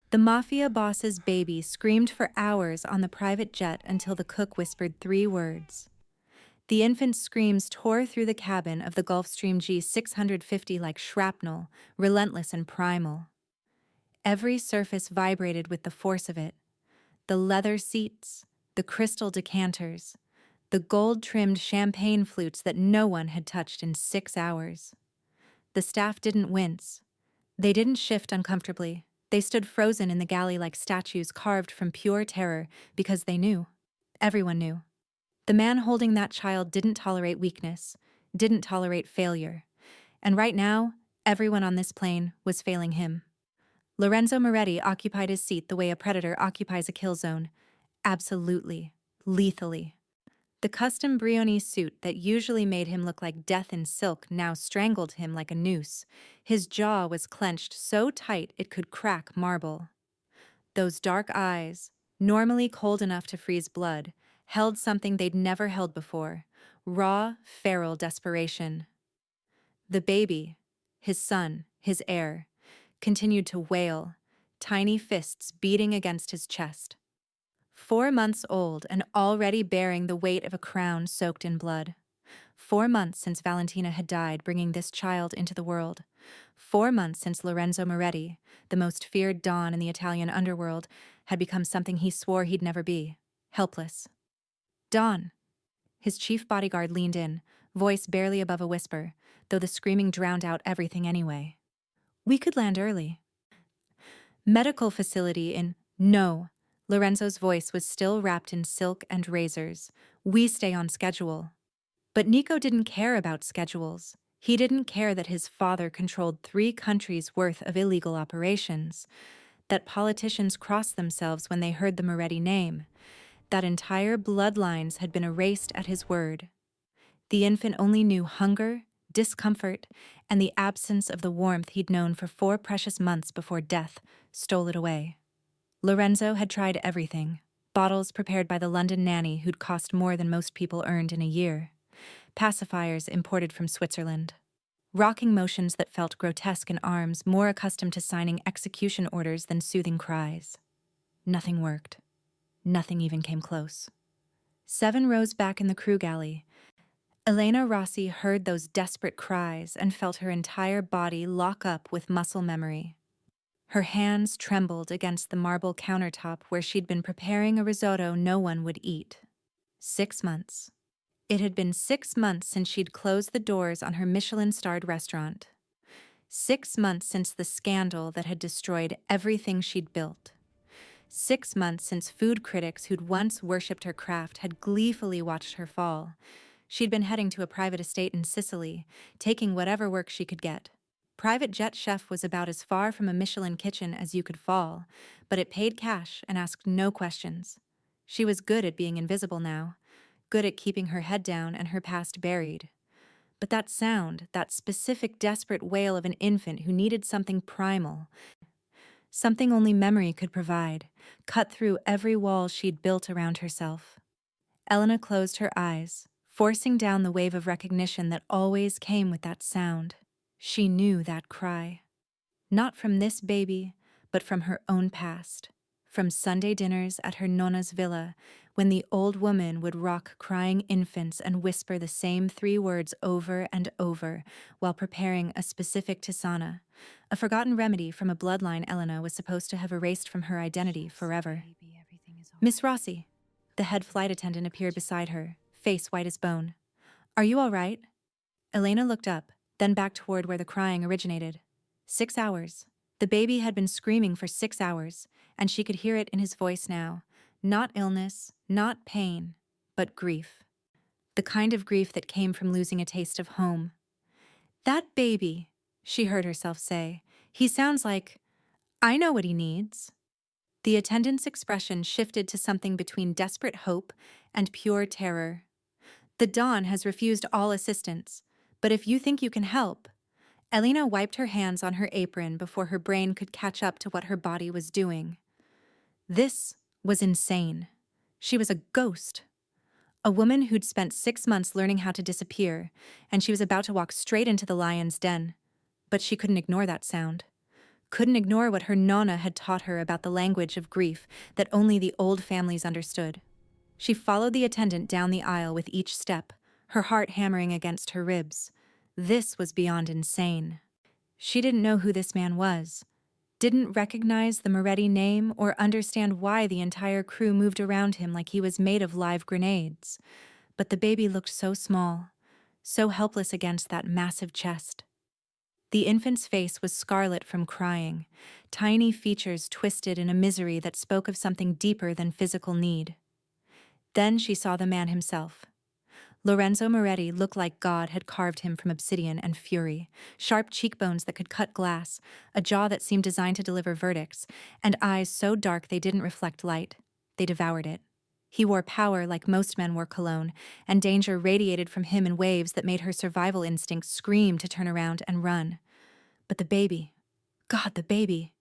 The Mafia boss's baby screamed for hours on the private jet until the cook whispered 3 words. The infant's screams tore through the cabin of the Gulfstream G650 like shrapnel, relentless and primal. Every surface vibrated with the force of it. The leather seats, the crystal decanters, the gold-trimmed champagne flutes that no one had touched in 6 hours. The staff didn't wince. They didn't shift uncomfortably. They stood frozen in the galley like statues carved from pure terror because they knew. Everyone knew. The man holding that child didn't tolerate weakness, didn't tolerate failure. And right now, everyone on this plane was failing him. Lorenzo Moretti occupied his seat the way a predator occupies a kill zone. Absolutely. Lethally. The custom Brioni suit that usually made him look like death in silk now strangled him like a noose. His jaw was clenched so tight it could crack marble. Those dark eyes, normally cold enough to freeze blood, held something they'd never held before: raw, feral desperation. The baby, his son, his heir, continued to wail, tiny fists beating against his chest. 4 months old and already bearing the weight of a crown soaked in blood. 4 months since Valentina had died, bringing this child into the world. 4 months since Lorenzo Moretti, the most feared don in the Italian underworld, had become something he swore he'd never be: helpless. Don. His chief bodyguard leaned in, voice barely above a whisper, though the screaming drowned out everything anyway. We could land early. Medical facility in... No. Lorenzo's voice was still wrapped in silk and razors. We stay on schedule. But Nico didn't care about schedules. He didn't care that his father controlled 3 countries' worth of illegal operations, that politicians crossed themselves when they heard the Moretti name, that entire bloodlines had been erased at his word. The infant only knew hunger, discomfort, and the absence of the warmth he'd known for 4 precious months before death stole it away. Lorenzo had tried everything: bottles prepared by the London nanny who'd cost more than most people earned in a year, pacifiers imported from Switzerland, rocking motions that felt grotesque in arms more accustomed to signing execution orders than soothing cries. Nothing worked. Nothing even came close. 7 rows back in the crew galley, Elena Rossi heard those desperate cries and felt her entire body lock up with muscle memory. Her hands trembled against the marble countertop where she'd been preparing a risotto no one would eat. 6 months. It had been 6 months since she'd closed the doors on her Michelin-starred restaurant. 6 months since the scandal that had destroyed everything she'd built. 6 months since food critics who'd once worshipped her craft had gleefully watched her fall. She'd been heading to a private estate in Sicily, taking whatever work she could get. Private jet chef was about as far from a Michelin kitchen as you could fall, but it paid cash and asked no questions. She was good at being invisible now, good at keeping her head down and her past buried. But that sound, that specific desperate wail of an infant who needed something primal, something only memory could provide, cut through every wall she'd built around herself. Elena closed her eyes, forcing down the wave of recognition that always came with that sound. She knew that cry. Not from this baby, but from her own past. From Sunday dinners at her nonna's villa, when the old woman would rock crying infants and whisper the same 3 words over and over while preparing a specific tisana, a forgotten remedy from a bloodline Elena was supposed to have erased from her identity forever. Miss Rossi. The head flight attendant appeared beside her, face white as bone. Are you all right? Elena looked up, then back toward where the crying originated. 6 hours. The baby had been screaming for 6 hours, and she could hear it in his voice now. Not illness, not pain, but grief. The kind of grief that came from losing a taste of home. That baby, she heard herself say. He sounds like, I know what he needs. The attendant's expression shifted to something between desperate hope and pure terror. The Don has refused all assistance, but if you think you can help... Elena wiped her hands on her apron before her brain could catch up to what her body was doing. This was insane. She was a ghost. A woman who'd spent 6 months learning how to disappear, and she was about to walk straight into the lion's den. But she couldn't ignore that sound. couldn't ignore what her nonna had taught her about the language of grief that only the old families understood. She followed the attendant down the aisle with each step, her heart hammering against her ribs. This was beyond insane. She didn't know who this man was, didn't recognize the Moretti name or understand why the entire crew moved around him like he was made of live grenades. But the baby looked so small, so helpless against that massive chest. The infant's face was scarlet from crying, tiny features twisted in a misery that spoke of something deeper than physical need. Then she saw the man himself. Lorenzo Moretti looked like God had carved him from obsidian and fury, sharp cheekbones that could cut glass, a jaw that seemed designed to deliver verdicts, and eyes so dark they didn't reflect light. They devoured it. He wore power like most men wore cologne, and danger radiated from him in waves that made her survival instinct scream to turn around and run. But the baby. God, the baby.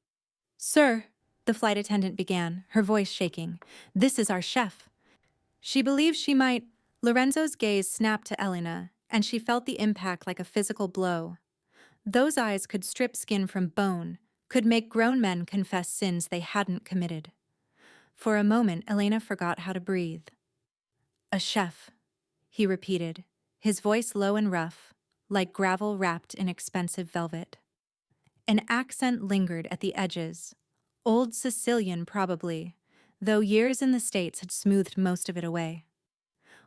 "Sir," the flight attendant began, her voice shaking, "this is our chef." She believed she might. Lorenzo's gaze snapped to Elena, and she felt the impact like a physical blow. Those eyes could strip skin from bone, could make grown men confess sins they hadn't committed. For a moment, Elena forgot how to breathe. "A chef," he repeated, his voice low and rough, like gravel wrapped in expensive velvet. An accent lingered at the edges. Old Sicilian, probably, though years in the States had smoothed most of it away.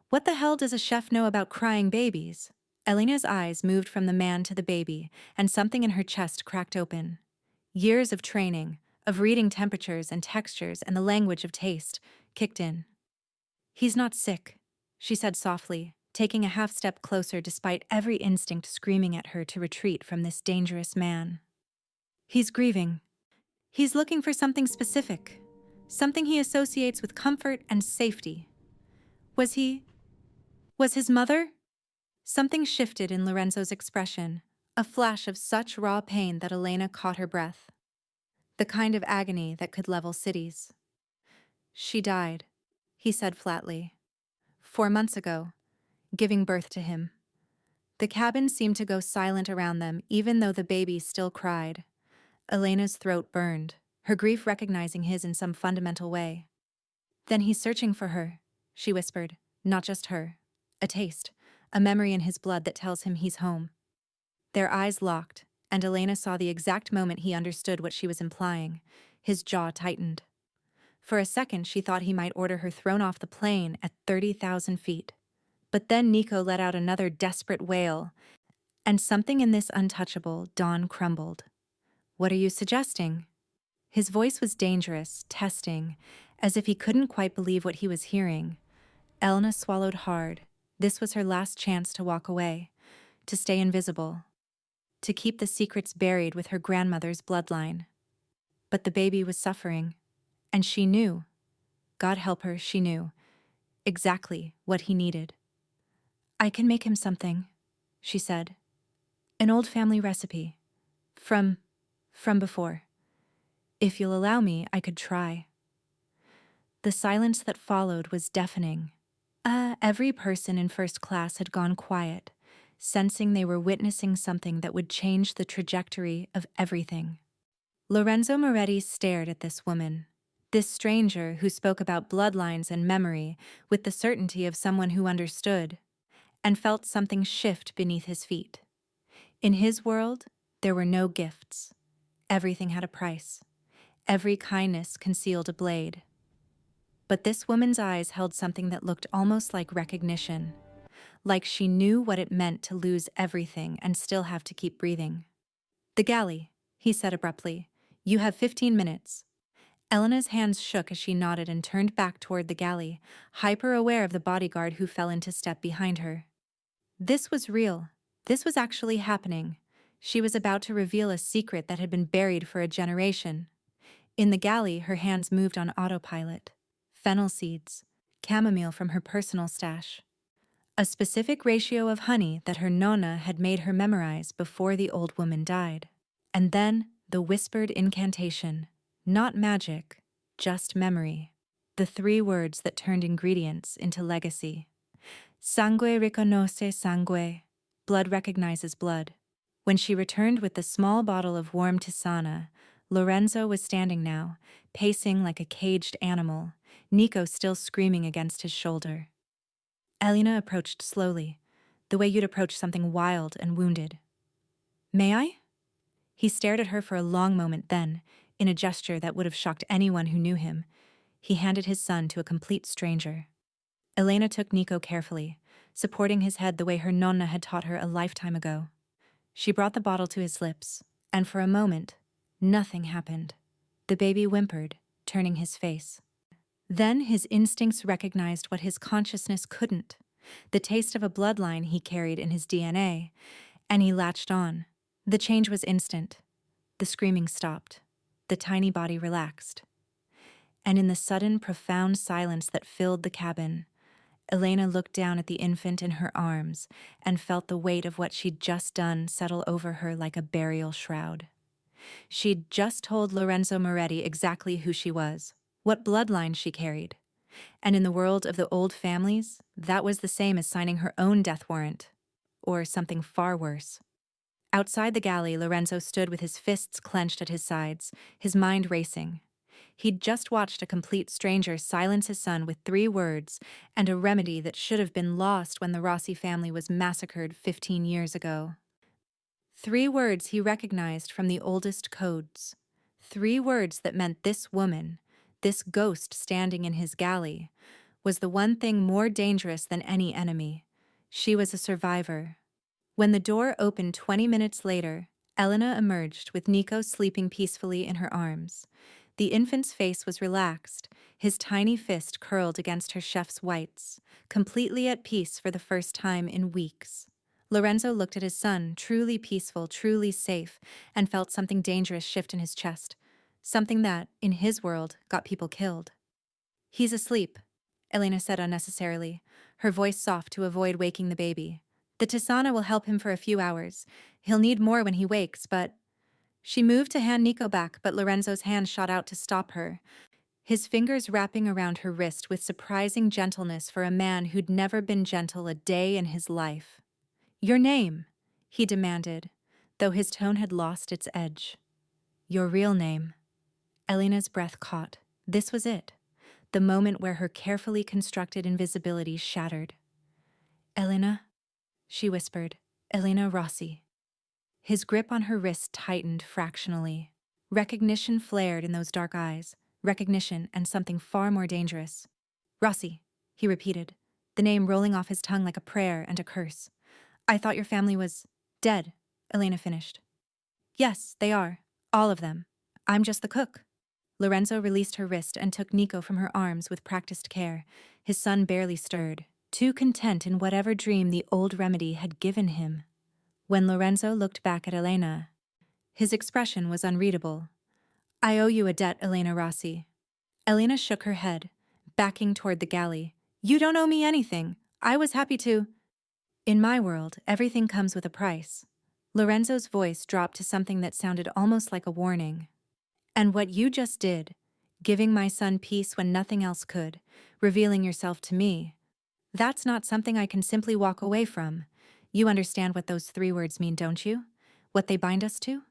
What the hell does a chef know about crying babies? Elena's eyes moved from the man to the baby, and something in her chest cracked open. Years of training, of reading temperatures and textures and the language of taste, kicked in. "He's not sick," she said softly, taking a half step closer despite every instinct screaming at her to retreat from this dangerous man. "He's grieving. He's looking for something specific, something he associates with comfort and safety. Was his mother?" Something shifted in Lorenzo's expression, a flash of such raw pain that Elena caught her breath. The kind of agony that could level cities. "She died," he said flatly. 4 months ago, giving birth to him." The cabin seemed to go silent around them, even though the baby still cried. Elena's throat burned, her grief recognizing his in some fundamental way. "Then he's searching for her," she whispered. "Not just her. A taste, a memory in his blood that tells him he's home." Their eyes locked, and Elena saw the exact moment he understood what she was implying. His jaw tightened. For a second, she thought he might order her thrown off the plane at 30,000 feet. But then Nico let out another desperate wail, and something in this untouchable dawn crumbled. "What are you suggesting?" His voice was dangerous, testing, as if he couldn't quite believe what he was hearing. Elena swallowed hard. This was her last chance to walk away, to stay invisible, to keep the secrets buried with her grandmother's bloodline. But the baby was suffering, and she knew. God help her, she knew exactly what he needed. "I can make him something," she said. "An old family recipe. From before. If you'll allow me, I could try." The silence that followed was deafening. Every person in first class had gone quiet, sensing they were witnessing something that would change the trajectory of everything. Lorenzo Moretti stared at this woman, this stranger who spoke about bloodlines and memory with the certainty of someone who understood, and felt something shift beneath his feet. In his world, there were no gifts. Everything had a price. Every kindness concealed a blade. But this woman's eyes held something that looked almost like recognition, like she knew what it meant to lose everything and still have to keep breathing. "The galley," he said abruptly. "You have 15 minutes. Elena's hands shook as she nodded and turned back toward the galley, hyper-aware of the bodyguard who fell into step behind her. This was real. This was actually happening. She was about to reveal a secret that had been buried for a generation. In the galley, her hands moved on autopilot. Fennel seeds, chamomile from her personal stash. A specific ratio of honey that her nonna had made her memorize before the old woman died. And then the whispered incantation. Not magic, just memory. The 3 words that turned ingredients into legacy. Sangue riconosce sangue. Blood recognizes blood. When she returned with the small bottle of warm tisana, Lorenzo was standing now, pacing like a caged animal, Nico still screaming against his shoulder. Elena approached slowly, the way you'd approach something wild and wounded. "May I?" He stared at her for a long moment, then, in a gesture that would have shocked anyone who knew him, he handed his son to a complete stranger. Elena took Nico carefully, supporting his head the way her nonna had taught her a lifetime ago. She brought the bottle to his lips, and for a moment, nothing happened. The baby whimpered, turning his face. Then his instincts recognized what his consciousness couldn't, the taste of a bloodline he carried in his DNA, and he latched on. The change was instant. The screaming stopped. The tiny body relaxed. And in the sudden, profound silence that filled the cabin, Elena looked down at the infant in her arms and felt the weight of what she'd just done settle over her like a burial shroud. She'd just told Lorenzo Moretti exactly who she was, what bloodline she carried. And in the world of the old families, that was the same as signing her own death warrant. Or something far worse. Outside the galley, Lorenzo stood with his fists clenched at his sides, his mind racing. He'd just watched a complete stranger silence his son with 3 words and a remedy that should have been lost when the Rossi family was massacred 15 years ago. 3 words he recognized from the oldest codes. 3 words that meant this woman, this ghost standing in his galley, was the one thing more dangerous than any enemy. She was a survivor. When the door opened 20 minutes later, Elena emerged with Nico sleeping peacefully in her arms. The infant's face was relaxed, his tiny fist curled against her chef's whites, completely at peace for the first time in weeks. Lorenzo looked at his son, truly peaceful, truly safe, and felt something dangerous shift in his chest. Something that, in his world, got people killed. "He's asleep," Elena said unnecessarily, her voice soft to avoid waking the baby. "The tisana will help him for a few hours. He'll need more when he wakes, but—" She moved to hand Nico back, but Lorenzo's hand shot out to stop her, his fingers wrapping around her wrist with surprising gentleness for a man who'd never been gentle a day in his life. "Your name," he demanded, though his tone had lost its edge. "Your real name." Elena's breath caught. This was it, the moment where her carefully constructed invisibility shattered. "Elena," she whispered. "Elena Rossi." His grip on her wrist tightened fractionally. Recognition flared in those dark eyes. Recognition and something far more dangerous. "Rossi," he repeated, the name rolling off his tongue like a prayer and a curse. "I thought your family was dead," Elena finished. "Yes, they are. All of them. I'm just the cook." Lorenzo released her wrist and took Nico from her arms with practiced care. His son barely stirred, too content in whatever dream the old remedy had given him. When Lorenzo looked back at Elena, his expression was unreadable. "I owe you a debt, Elena Rossi." Elena shook her head, backing toward the galley. "You don't owe me anything. I was happy to—" "In my world, everything comes with a price." Lorenzo's voice dropped to something that sounded almost like a warning. "And what you just did, giving my son peace when nothing else could, revealing yourself to me, that's not something I can simply walk away from. You understand what those 3 words mean, don't you? What they bind us to?"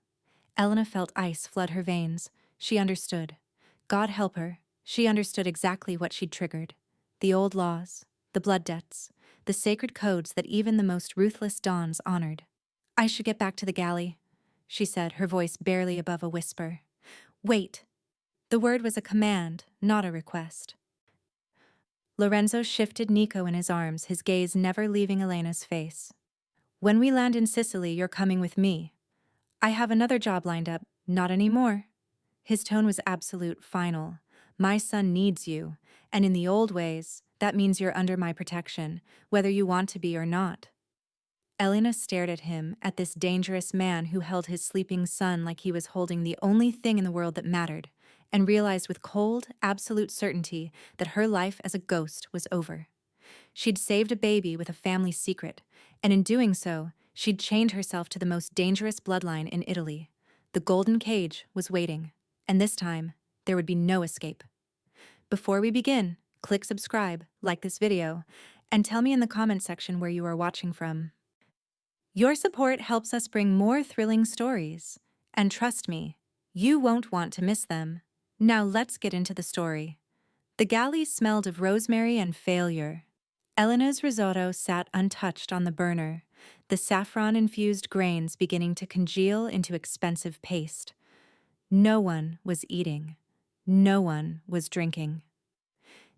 Elena felt ice flood her veins. She understood. God help her, she understood exactly what she'd triggered. The old laws, the blood debts, the sacred codes that even the most ruthless dons honored. "I should get back to the galley," she said, her voice barely above a whisper. "Wait." The word was a command, not a request. Lorenzo shifted Nico in his arms, his gaze never leaving Elena's face. "When we land in Sicily, you're coming with me. I have another job lined up, not anymore." His tone was absolute, final. "My son needs you, and in the old ways, that means you're under my protection, whether you want to be or not." Elena stared at him, at this dangerous man who held his sleeping son like he was holding the only thing in the world that mattered, and realized with cold, absolute certainty that her life as a ghost was over. She'd saved a baby with a family secret, and in doing so, she'd chained herself to the most dangerous bloodline in Italy. The golden cage was waiting, and this time, there would be no escape. Before we begin, click subscribe, like this video, and tell me in the comment section where you are watching from. Your support helps us bring more thrilling stories. And trust me, you won't want to miss them. Now let's get into the story. The galley smelled of rosemary and failure. Elena's risotto sat untouched on the burner, the saffron-infused grains beginning to congeal into expensive paste. No one was eating. No one was drinking.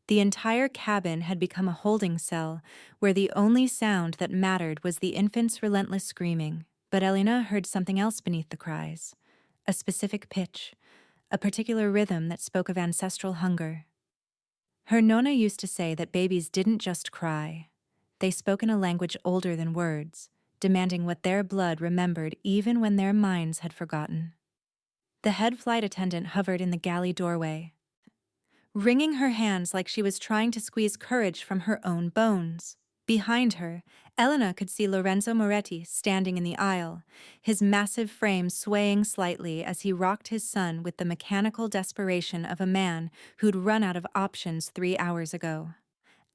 The entire cabin had become a holding cell, where the only sound that mattered was the infant's relentless screaming. But Elena heard something else beneath the cries. A specific pitch, a particular rhythm that spoke of ancestral hunger. Her nonna used to say that babies didn't just cry. They spoke in a language older than words, demanding what their blood remembered even when their minds had forgotten. The head flight attendant hovered in the galley doorway, wringing her hands like she was trying to squeeze courage from her own bones. Behind her, Elena could see Lorenzo Moretti standing in the aisle, his massive frame swaying slightly as he rocked his son with the mechanical desperation of a man who'd run out of options 3 hours ago.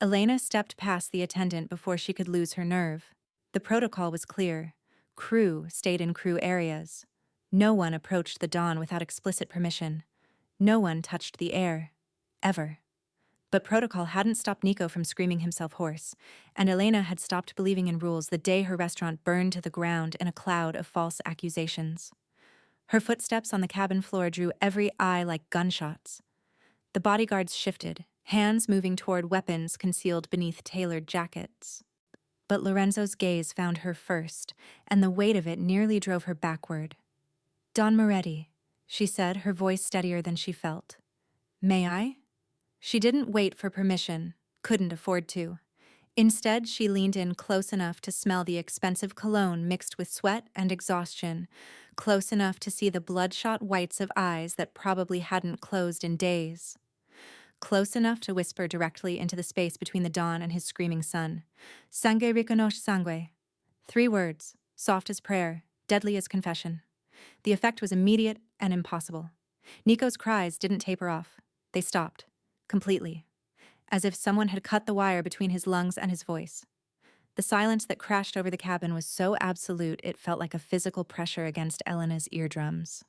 Elena stepped past the attendant before she could lose her nerve. The protocol was clear. Crew stayed in crew areas. No one approached the Dawn without explicit permission. No one touched the air. Ever. But protocol hadn't stopped Nico from screaming himself hoarse, and Elena had stopped believing in rules the day her restaurant burned to the ground in a cloud of false accusations. Her footsteps on the cabin floor drew every eye like gunshots. The bodyguards shifted, hands moving toward weapons concealed beneath tailored jackets. But Lorenzo's gaze found her first, and the weight of it nearly drove her backward. "Don Moretti," she said, her voice steadier than she felt. "May I?" She didn't wait for permission, couldn't afford to. Instead, she leaned in close enough to smell the expensive cologne mixed with sweat and exhaustion, close enough to see the bloodshot whites of eyes that probably hadn't closed in days. Close enough to whisper directly into the space between the Don and his screaming son. "Sangue reconoce sangue." 3 words, soft as prayer, deadly as confession. The effect was immediate and impossible. Nico's cries didn't taper off. They stopped. Completely. As if someone had cut the wire between his lungs and his voice. The silence that crashed over the cabin was so absolute it felt like a physical pressure against Elena's eardrums.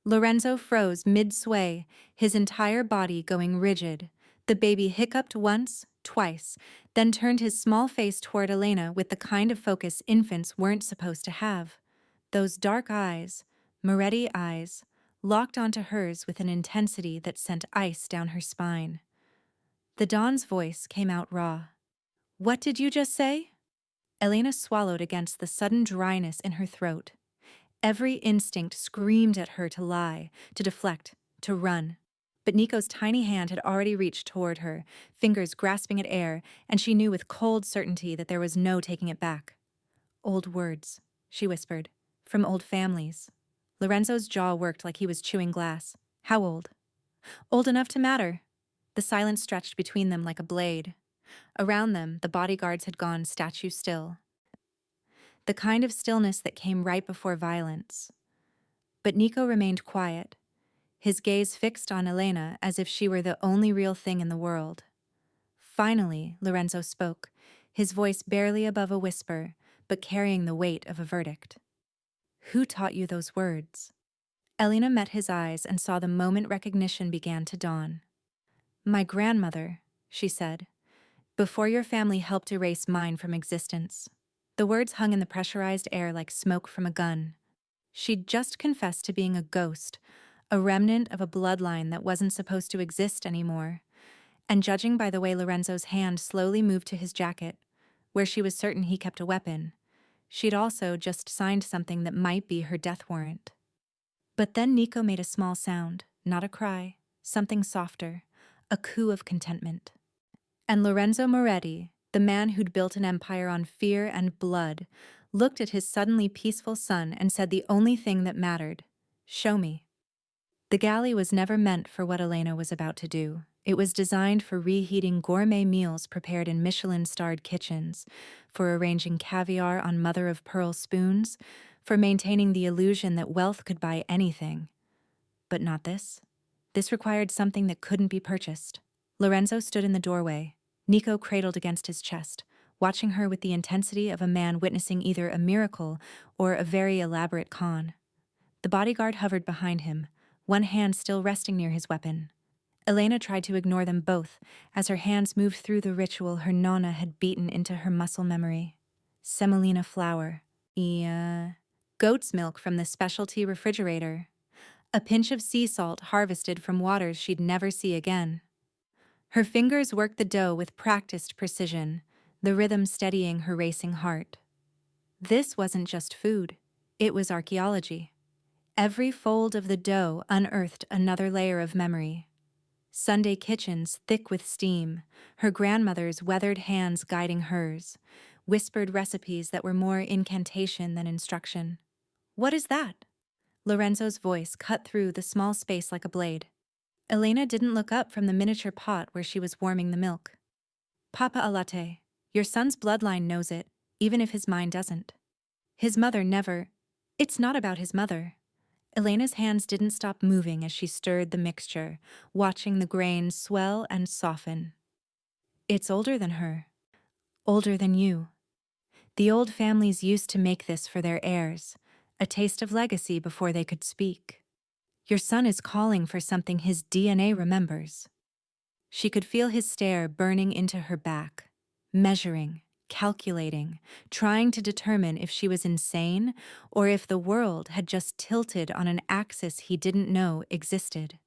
Lorenzo froze mid-sway, his entire body going rigid. The baby hiccuped once, twice, then turned his small face toward Elena with the kind of focus infants weren't supposed to have. Those dark eyes, Moretti eyes, locked onto hers with an intensity that sent ice down her spine. The Don's voice came out raw. "What did you just say?" Elena swallowed against the sudden dryness in her throat. Every instinct screamed at her to lie, to deflect, to run. But Nico's tiny hand had already reached toward her, fingers grasping at air, and she knew with cold certainty that there was no taking it back. "Old words," she whispered, "from old families." Lorenzo's jaw worked like he was chewing glass. "How old?" "Old enough to matter." The silence stretched between them like a blade. Around them, the bodyguards had gone statue still. The kind of stillness that came right before violence. But Nico remained quiet, his gaze fixed on Elena as if she were the only real thing in the world. Finally, Lorenzo spoke, his voice barely above a whisper, but carrying the weight of a verdict. "Who taught you those words?" Elena met his eyes and saw the moment recognition began to dawn. "My grandmother," she said, "before your family helped erase mine from existence." The words hung in the pressurized air like smoke from a gun. She'd just confessed to being a ghost, a remnant of a bloodline that wasn't supposed to exist anymore. And judging by the way Lorenzo's hand slowly moved to his jacket, where she was certain he kept a weapon, she'd also just signed something that might be her death warrant. But then Nico made a small sound, not a cry, something softer, a coo of contentment. And Lorenzo Moretti, the man who'd built an empire on fear and blood, looked at his suddenly peaceful son and said the only thing that mattered, "Show me." The galley was never meant for what Elena was about to do. It was designed for reheating gourmet meals prepared in Michelin-starred kitchens, for arranging caviar on mother-of-pearl spoons, for maintaining the illusion that wealth could buy anything. But not this. This required something that couldn't be purchased. Lorenzo stood in the doorway, Nico cradled against his chest, watching her with the intensity of a man witnessing either a miracle or a very elaborate con. The bodyguard hovered behind him, one hand still resting near his weapon. Elena tried to ignore them both as her hands moved through the ritual her nonna had beaten into her muscle memory. Semolina flour. Goat's milk from the specialty refrigerator. A pinch of sea salt harvested from waters she'd never see again. Her fingers worked the dough with practiced precision, the rhythm steadying her racing heart. This wasn't just food, it was archaeology. Every fold of the dough unearthed another layer of memory. Sunday kitchens thick with steam, her grandmother's weathered hands guiding hers, whispered recipes that were more incantation than instruction. "What is that?" Lorenzo's voice cut through the small space like a blade. Elena didn't look up from the miniature pot where she was warming the milk. "Papa a latte. Your son's bloodline knows it, even if his mind doesn't. His mother never—" "It's not about his mother." Elena's hands didn't stop moving as she stirred the mixture, watching the grain swell and soften. "It's older than her. Older than you. The old families used to make this for their heirs, a taste of legacy before they could speak. Your son is calling for something his DNA remembers." She could feel his stare burning into her back, measuring, calculating, trying to determine if she was insane or if the world had just tilted on an axis he didn't know existed.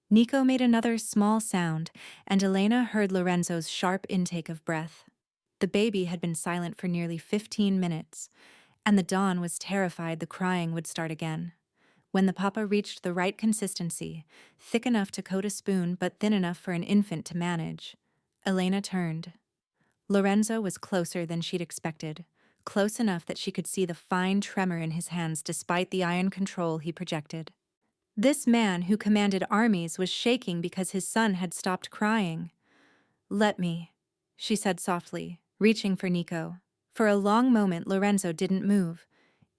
Nico made another small sound, and Elena heard Lorenzo's sharp intake of breath. The baby had been silent for nearly 15 minutes, and the Dawn was terrified the crying would start again. When the papa reached the right consistency, thick enough to coat a spoon but thin enough for an infant to manage, Elena turned. Lorenzo was closer than she'd expected, close enough that she could see the fine tremor in his hands despite the iron control he projected. This man who commanded armies was shaking because his son had stopped crying. "Let me," she said softly, reaching for Nico. For a long moment Lorenzo didn't move.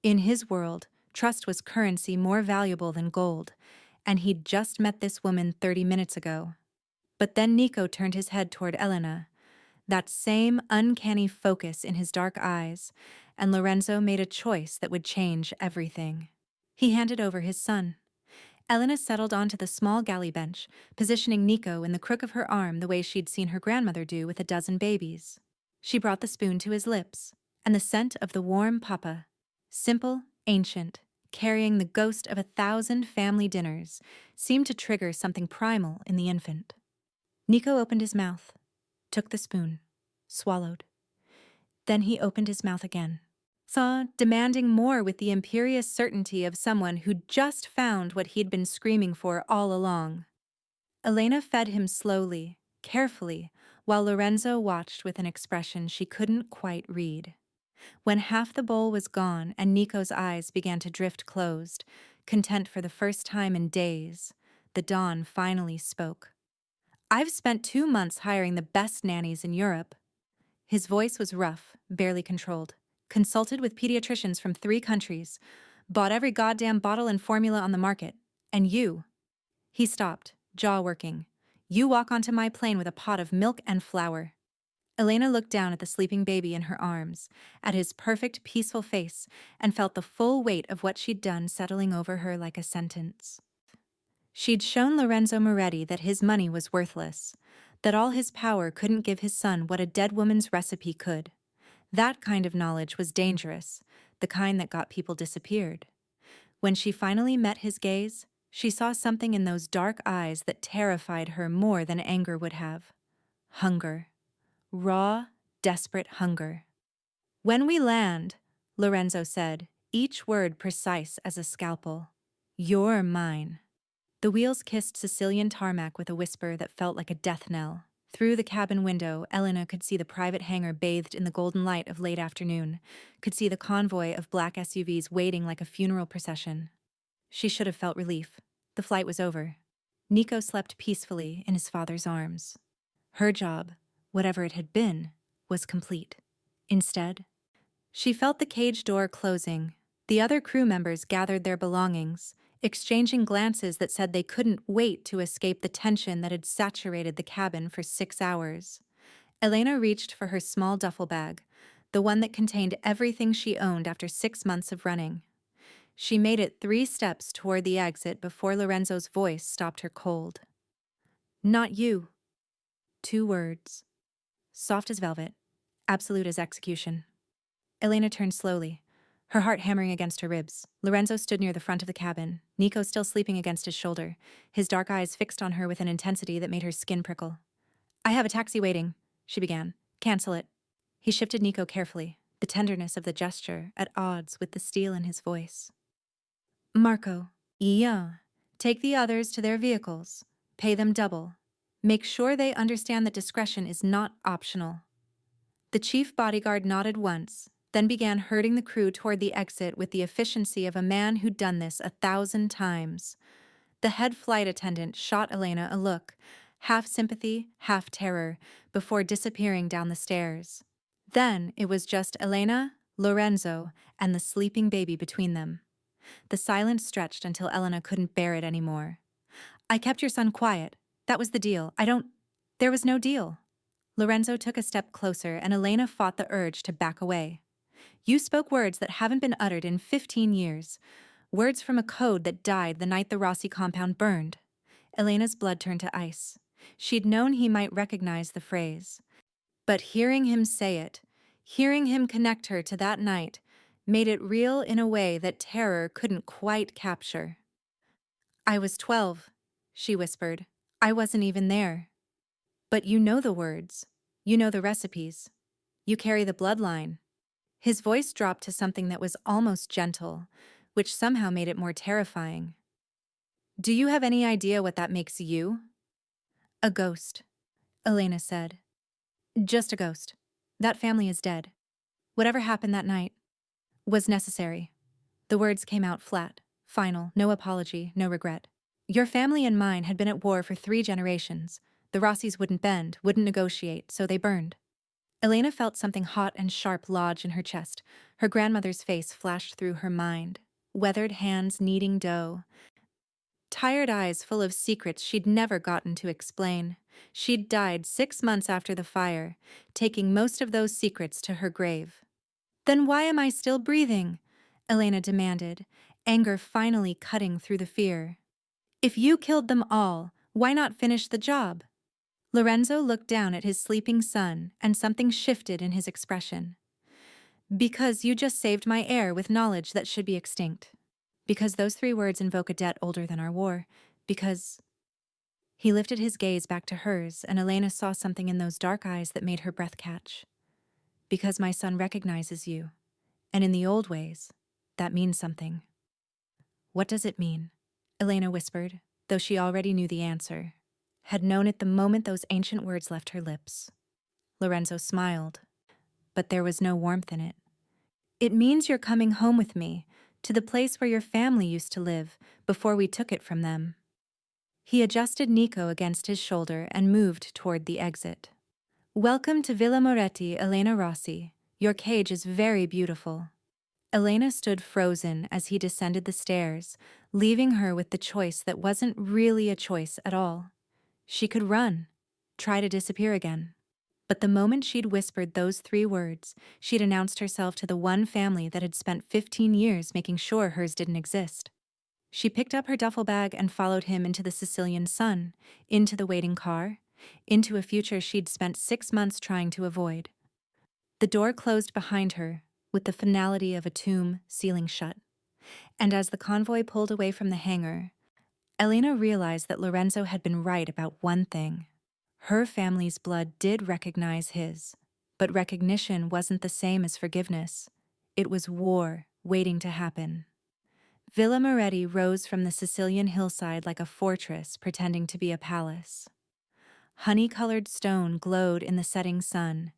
In his world, trust was currency more valuable than gold, and he'd just met this woman 30 minutes ago. But then Nico turned his head toward Elena, that same uncanny focus in his dark eyes, and Lorenzo made a choice that would change everything. He handed over his son. Elena settled onto the small galley bench, positioning Nico in the crook of her arm the way she'd seen her grandmother do with a dozen babies. She brought the spoon to his lips, and the scent of the warm papa, simple, ancient, carrying the ghost of 1,000 family dinners, seemed to trigger something primal in the infant. Nico opened his mouth, took the spoon, swallowed. Then he opened his mouth again, demanding more with the imperious certainty of someone who'd just found what he'd been screaming for all along. Elena fed him slowly, carefully, while Lorenzo watched with an expression she couldn't quite read. When half the bowl was gone and Nico's eyes began to drift closed, content for the first time in days, the Dawn finally spoke. "I've spent 2 months hiring the best nannies in Europe." His voice was rough, barely controlled. "Consulted with pediatricians from 3 countries. Bought every goddamn bottle and formula on the market. And you." He stopped, jaw working. "You walk onto my plane with a pot of milk and flour." Elena looked down at the sleeping baby in her arms, at his perfect, peaceful face, and felt the full weight of what she'd done settling over her like a sentence. She'd shown Lorenzo Moretti that his money was worthless, that all his power couldn't give his son what a dead woman's recipe could. That kind of knowledge was dangerous, the kind that got people disappeared. When she finally met his gaze, she saw something in those dark eyes that terrified her more than anger would have. Hunger. Raw, desperate hunger. "When we land," Lorenzo said, each word precise as a scalpel, "you're mine." The wheels kissed Sicilian tarmac with a whisper that felt like a death knell. Through the cabin window, Elena could see the private hangar bathed in the golden light of late afternoon, could see the convoy of black SUVs waiting like a funeral procession. She should have felt relief. The flight was over. Nico slept peacefully in his father's arms. Her job, whatever it had been, was complete. Instead, she felt the cage door closing. The other crew members gathered their belongings, exchanging glances that said they couldn't wait to escape the tension that had saturated the cabin for 6 hours. Elena reached for her small duffel bag, the one that contained everything she owned after 6 months of running. She made it 3 steps toward the exit before Lorenzo's voice stopped her cold. Not you. 2 words. Soft as velvet, absolute as execution. Elena turned slowly, her heart hammering against her ribs. Lorenzo stood near the front of the cabin, Nico still sleeping against his shoulder, his dark eyes fixed on her with an intensity that made her skin prickle. I have a taxi waiting, she began. Cancel it. He shifted Nico carefully, the tenderness of the gesture at odds with the steel in his voice. Marco, yeah. Take the others to their vehicles. Pay them double. Make sure they understand that discretion is not optional. The chief bodyguard nodded once, then began herding the crew toward the exit with the efficiency of a man who'd done this 1,000 times. The head flight attendant shot Elena a look, half sympathy, half terror, before disappearing down the stairs. Then it was just Elena, Lorenzo, and the sleeping baby between them. The silence stretched until Elena couldn't bear it anymore. I kept your son quiet. That was the deal. There was no deal. Lorenzo took a step closer and Elena fought the urge to back away. You spoke words that haven't been uttered in 15 years. Words from a code that died the night the Rossi compound burned. Elena's blood turned to ice. She'd known he might recognize the phrase. But hearing him say it, hearing him connect her to that night, made it real in a way that terror couldn't quite capture. I was 12, she whispered. I wasn't even there. But you know the words. You know the recipes. You carry the bloodline. His voice dropped to something that was almost gentle, which somehow made it more terrifying. Do you have any idea what that makes you? A ghost, Elena said. Just a ghost. That family is dead. Whatever happened that night was necessary. The words came out flat, final, no apology, no regret. Your family and mine had been at war for 3 generations. The Rossis wouldn't bend, wouldn't negotiate, so they burned. Elena felt something hot and sharp lodge in her chest. Her grandmother's face flashed through her mind. Weathered hands kneading dough. Tired eyes full of secrets she'd never gotten to explain. She'd died 6 months after the fire, taking most of those secrets to her grave. Then why am I still breathing? Elena demanded, anger finally cutting through the fear. If you killed them all, why not finish the job? Lorenzo looked down at his sleeping son, and something shifted in his expression. Because you just saved my heir with knowledge that should be extinct. Because those 3 words invoke a debt older than our war. Because... He lifted his gaze back to hers, and Elena saw something in those dark eyes that made her breath catch. Because my son recognizes you. And in the old ways, that means something. What does it mean? Elena whispered, though she already knew the answer. Had known it the moment those ancient words left her lips. Lorenzo smiled, but there was no warmth in it. It means you're coming home with me, to the place where your family used to live, before we took it from them. He adjusted Nico against his shoulder and moved toward the exit. Welcome to Villa Moretti, Elena Rossi. Your cage is very beautiful. Elena stood frozen as he descended the stairs, leaving her with the choice that wasn't really a choice at all. She could run, try to disappear again. But the moment she'd whispered those 3 words, she'd announced herself to the one family that had spent 15 years making sure hers didn't exist. She picked up her duffel bag and followed him into the Sicilian sun, into the waiting car, into a future she'd spent 6 months trying to avoid. The door closed behind her, with the finality of a tomb sealing shut. And as the convoy pulled away from the hangar, Elena realized that Lorenzo had been right about one thing. Her family's blood did recognize his, but recognition wasn't the same as forgiveness. It was war waiting to happen. Villa Moretti rose from the Sicilian hillside like a fortress pretending to be a palace. Honey-colored stone glowed in the setting sun,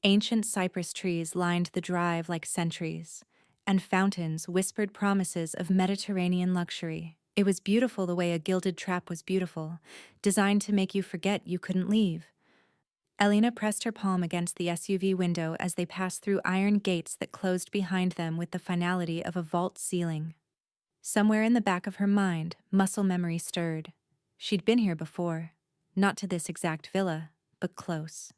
ancient cypress trees lined the drive like sentries, and fountains whispered promises of Mediterranean luxury. It was beautiful the way a gilded trap was beautiful, designed to make you forget you couldn't leave. Elena pressed her palm against the SUV window as they passed through iron gates that closed behind them with the finality of a vault ceiling. Somewhere in the back of her mind, muscle memory stirred. She'd been here before, not to this exact villa, but close.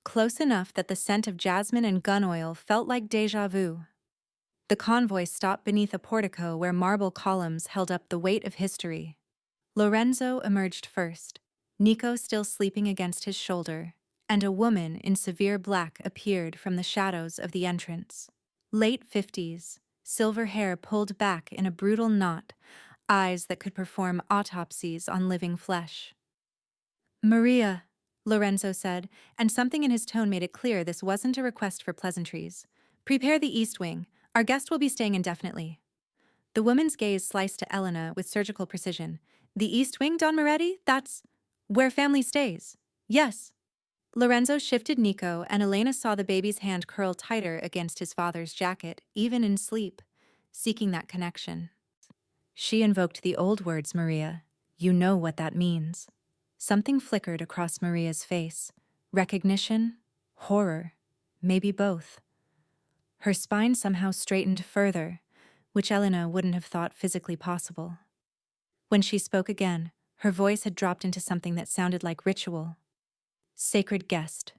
close enough that the scent of jasmine and gun oil felt like déjà vu. The convoy stopped beneath a portico where marble columns held up the weight of history. Lorenzo emerged first, Nico still sleeping against his shoulder, and a woman in severe black appeared from the shadows of the entrance. Late 50s, silver hair pulled back in a brutal knot, eyes that could perform autopsies on living flesh. "Maria," Lorenzo said, and something in his tone made it clear this wasn't a request for pleasantries. "Prepare the East Wing. Our guest will be staying indefinitely." The woman's gaze sliced to Elena with surgical precision. "The East Wing, Don Moretti? That's where family stays." "Yes." Lorenzo shifted Nico, and Elena saw the baby's hand curl tighter against his father's jacket, even in sleep, seeking that connection. She invoked the old words, Maria. You know what that means. Something flickered across Maria's face. Recognition? Horror? Maybe both. Her spine somehow straightened further, which Elena wouldn't have thought physically possible. When she spoke again, her voice had dropped into something that sounded like ritual. "Sacred guest."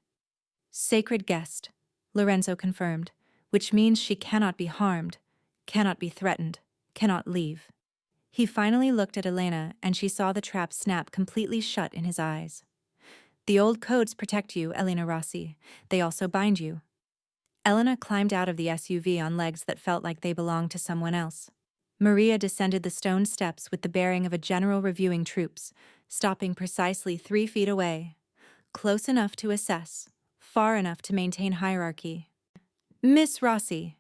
"Sacred guest," Lorenzo confirmed, "which means she cannot be harmed, cannot be threatened, cannot leave." He finally looked at Elena, and she saw the trap snap completely shut in his eyes. "The old codes protect you, Elena Rossi. They also bind you." Elena climbed out of the SUV on legs that felt like they belonged to someone else. Maria descended the stone steps with the bearing of a general reviewing troops, stopping precisely 3 feet away. Close enough to assess, far enough to maintain hierarchy. "Miss Rossi."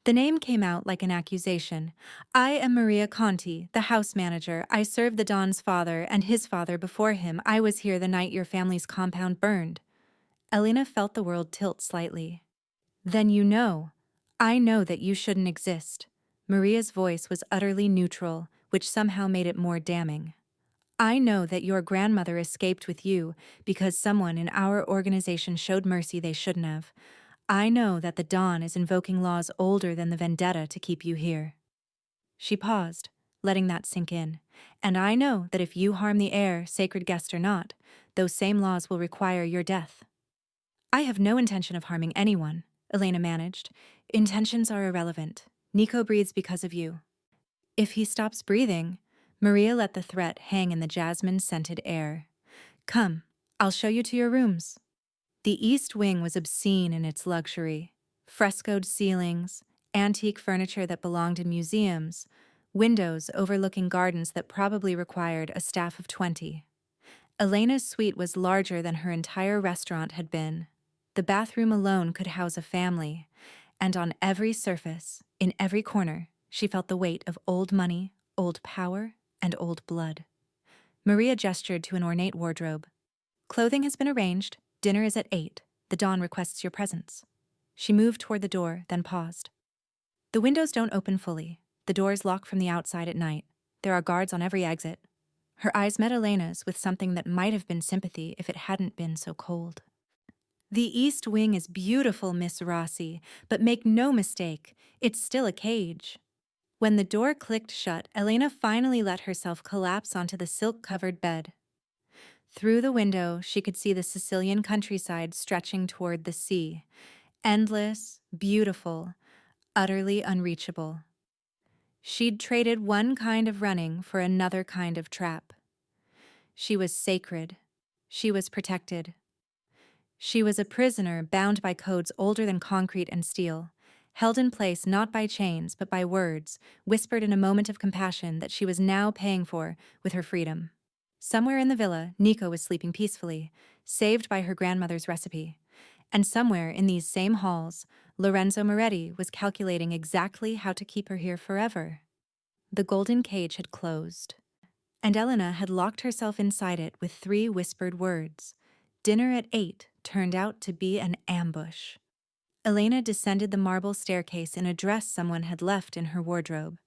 The name came out like an accusation. "I am Maria Conti, the house manager. I served the Don's father and his father before him. I was here the night your family's compound burned." Elena felt the world tilt slightly. "Then you know. I know that you shouldn't exist." Maria's voice was utterly neutral, which somehow made it more damning. "I know that your grandmother escaped with you because someone in our organization showed mercy they shouldn't have. I know that the Dawn is invoking laws older than the vendetta to keep you here." She paused, letting that sink in. "And I know that if you harm the heir, sacred guest or not, those same laws will require your death." "I have no intention of harming anyone," Elena managed. "Intentions are irrelevant. Nico breathes because of you." "If he stops breathing," Maria let the threat hang in the jasmine-scented air. "Come, I'll show you to your rooms." The East Wing was obscene in its luxury. Frescoed ceilings, antique furniture that belonged in museums, windows overlooking gardens that probably required a staff of 20. Elena's suite was larger than her entire restaurant had been. The bathroom alone could house a family, and on every surface, in every corner, she felt the weight of old money, old power, and old blood. Maria gestured to an ornate wardrobe. "Clothing has been arranged. Dinner is at 8. The Dawn requests your presence." She moved toward the door, then paused. "The windows don't open fully. The doors lock from the outside at night. There are guards on every exit." Her eyes met Elena's with something that might have been sympathy if it hadn't been so cold. "The East Wing is beautiful, Miss Rossi, but make no mistake, it's still a cage." When the door clicked shut, Elena finally let herself collapse onto the silk-covered bed. Through the window, she could see the Sicilian countryside stretching toward the sea. Endless, beautiful, utterly unreachable. She'd traded one kind of running for another kind of trap. She was sacred. She was protected. She was a prisoner bound by codes older than concrete and steel, held in place not by chains but by words, whispered in a moment of compassion that she was now paying for with her freedom. Somewhere in the villa, Nico was sleeping peacefully, saved by her grandmother's recipe. And somewhere in these same halls, Lorenzo Moretti was calculating exactly how to keep her here forever. The golden cage had closed, and Elena had locked herself inside it with 3 whispered words. Dinner at 8 turned out to be an ambush. Elena descended the marble staircase in a dress someone had left in her wardrobe.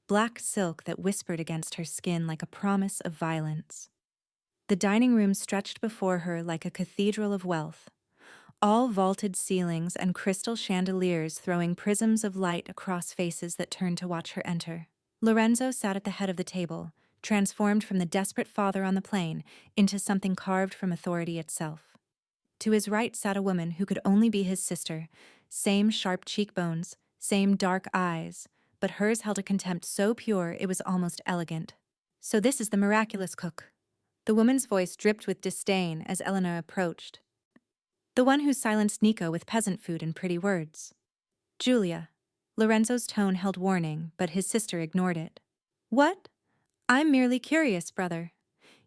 Black silk that whispered against her skin like a promise of violence. The dining room stretched before her like a cathedral of wealth, all vaulted ceilings and crystal chandeliers throwing prisms of light across faces that turned to watch her enter. Lorenzo sat at the head of the table, transformed from the desperate father on the plain into something carved from authority itself. To his right sat a woman who could only be his sister. Same sharp cheekbones, same dark eyes, but hers held a contempt so pure it was almost elegant. "So this is the miraculous cook." The woman's voice dripped with disdain as Elena approached. "The one who silenced Nico with peasant food and pretty words." "Julia." Lorenzo's tone held warning, but his sister ignored it. "What? I'm merely curious, brother.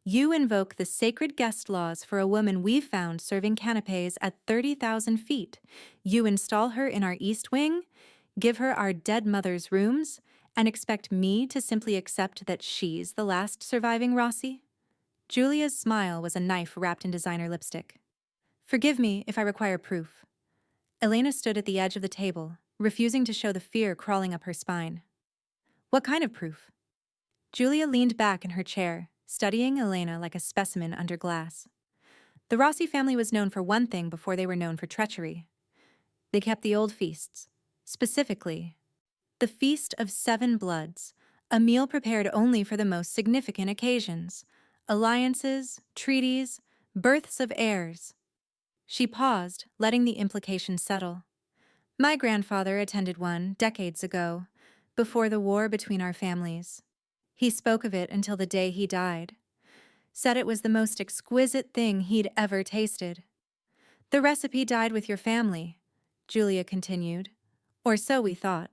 You invoke the sacred guest laws for a woman we found serving canapes at 30,000 feet. You install her in our East Wing, give her our dead mother's rooms, and expect me to simply accept that she's the last surviving Rossi?" Julia's smile was a knife wrapped in designer lipstick. "Forgive me if I require proof." Elena stood at the edge of the table, refusing to show the fear crawling up her spine. "What kind of proof?" Julia leaned back in her chair, studying Elena like a specimen under glass. The Rossi family was known for one thing before they were known for treachery. They kept the old feasts. Specifically, the Feast of Seven Bloods, a meal prepared only for the most significant occasions. Alliances, treaties, births of heirs. She paused, letting the implication settle. "My grandfather attended one decades ago, before the war between our families. He spoke of it until the day he died. Said it was the most exquisite thing he'd ever tasted." "The recipe died with your family," Julia continued. "Or so we thought.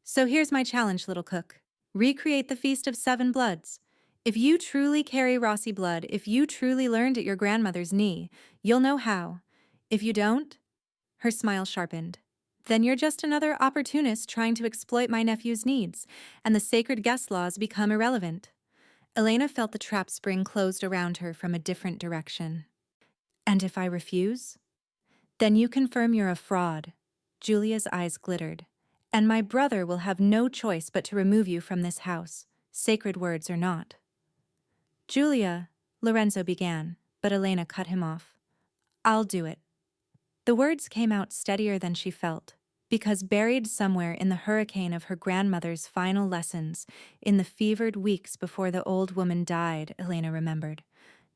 So here's my challenge, little cook. Recreate the Feast of Seven Bloods. If you truly carry Rossi blood, if you truly learned at your grandmother's knee, you'll know how. If you don't," her smile sharpened, "then you're just another opportunist trying to exploit my nephew's needs, and the sacred guest laws become irrelevant." Elena felt the trap spring closed around her from a different direction. "And if I refuse?" "Then you confirm you're a fraud." Julia's eyes glittered. "And my brother will have no choice but to remove you from this house, sacred words or not." "Julia," Lorenzo began, but Elena cut him off. "I'll do it." The words came out steadier than she felt, because buried somewhere in the hurricane of her grandmother's final lessons, in the fevered weeks before the old woman died, Elena remembered.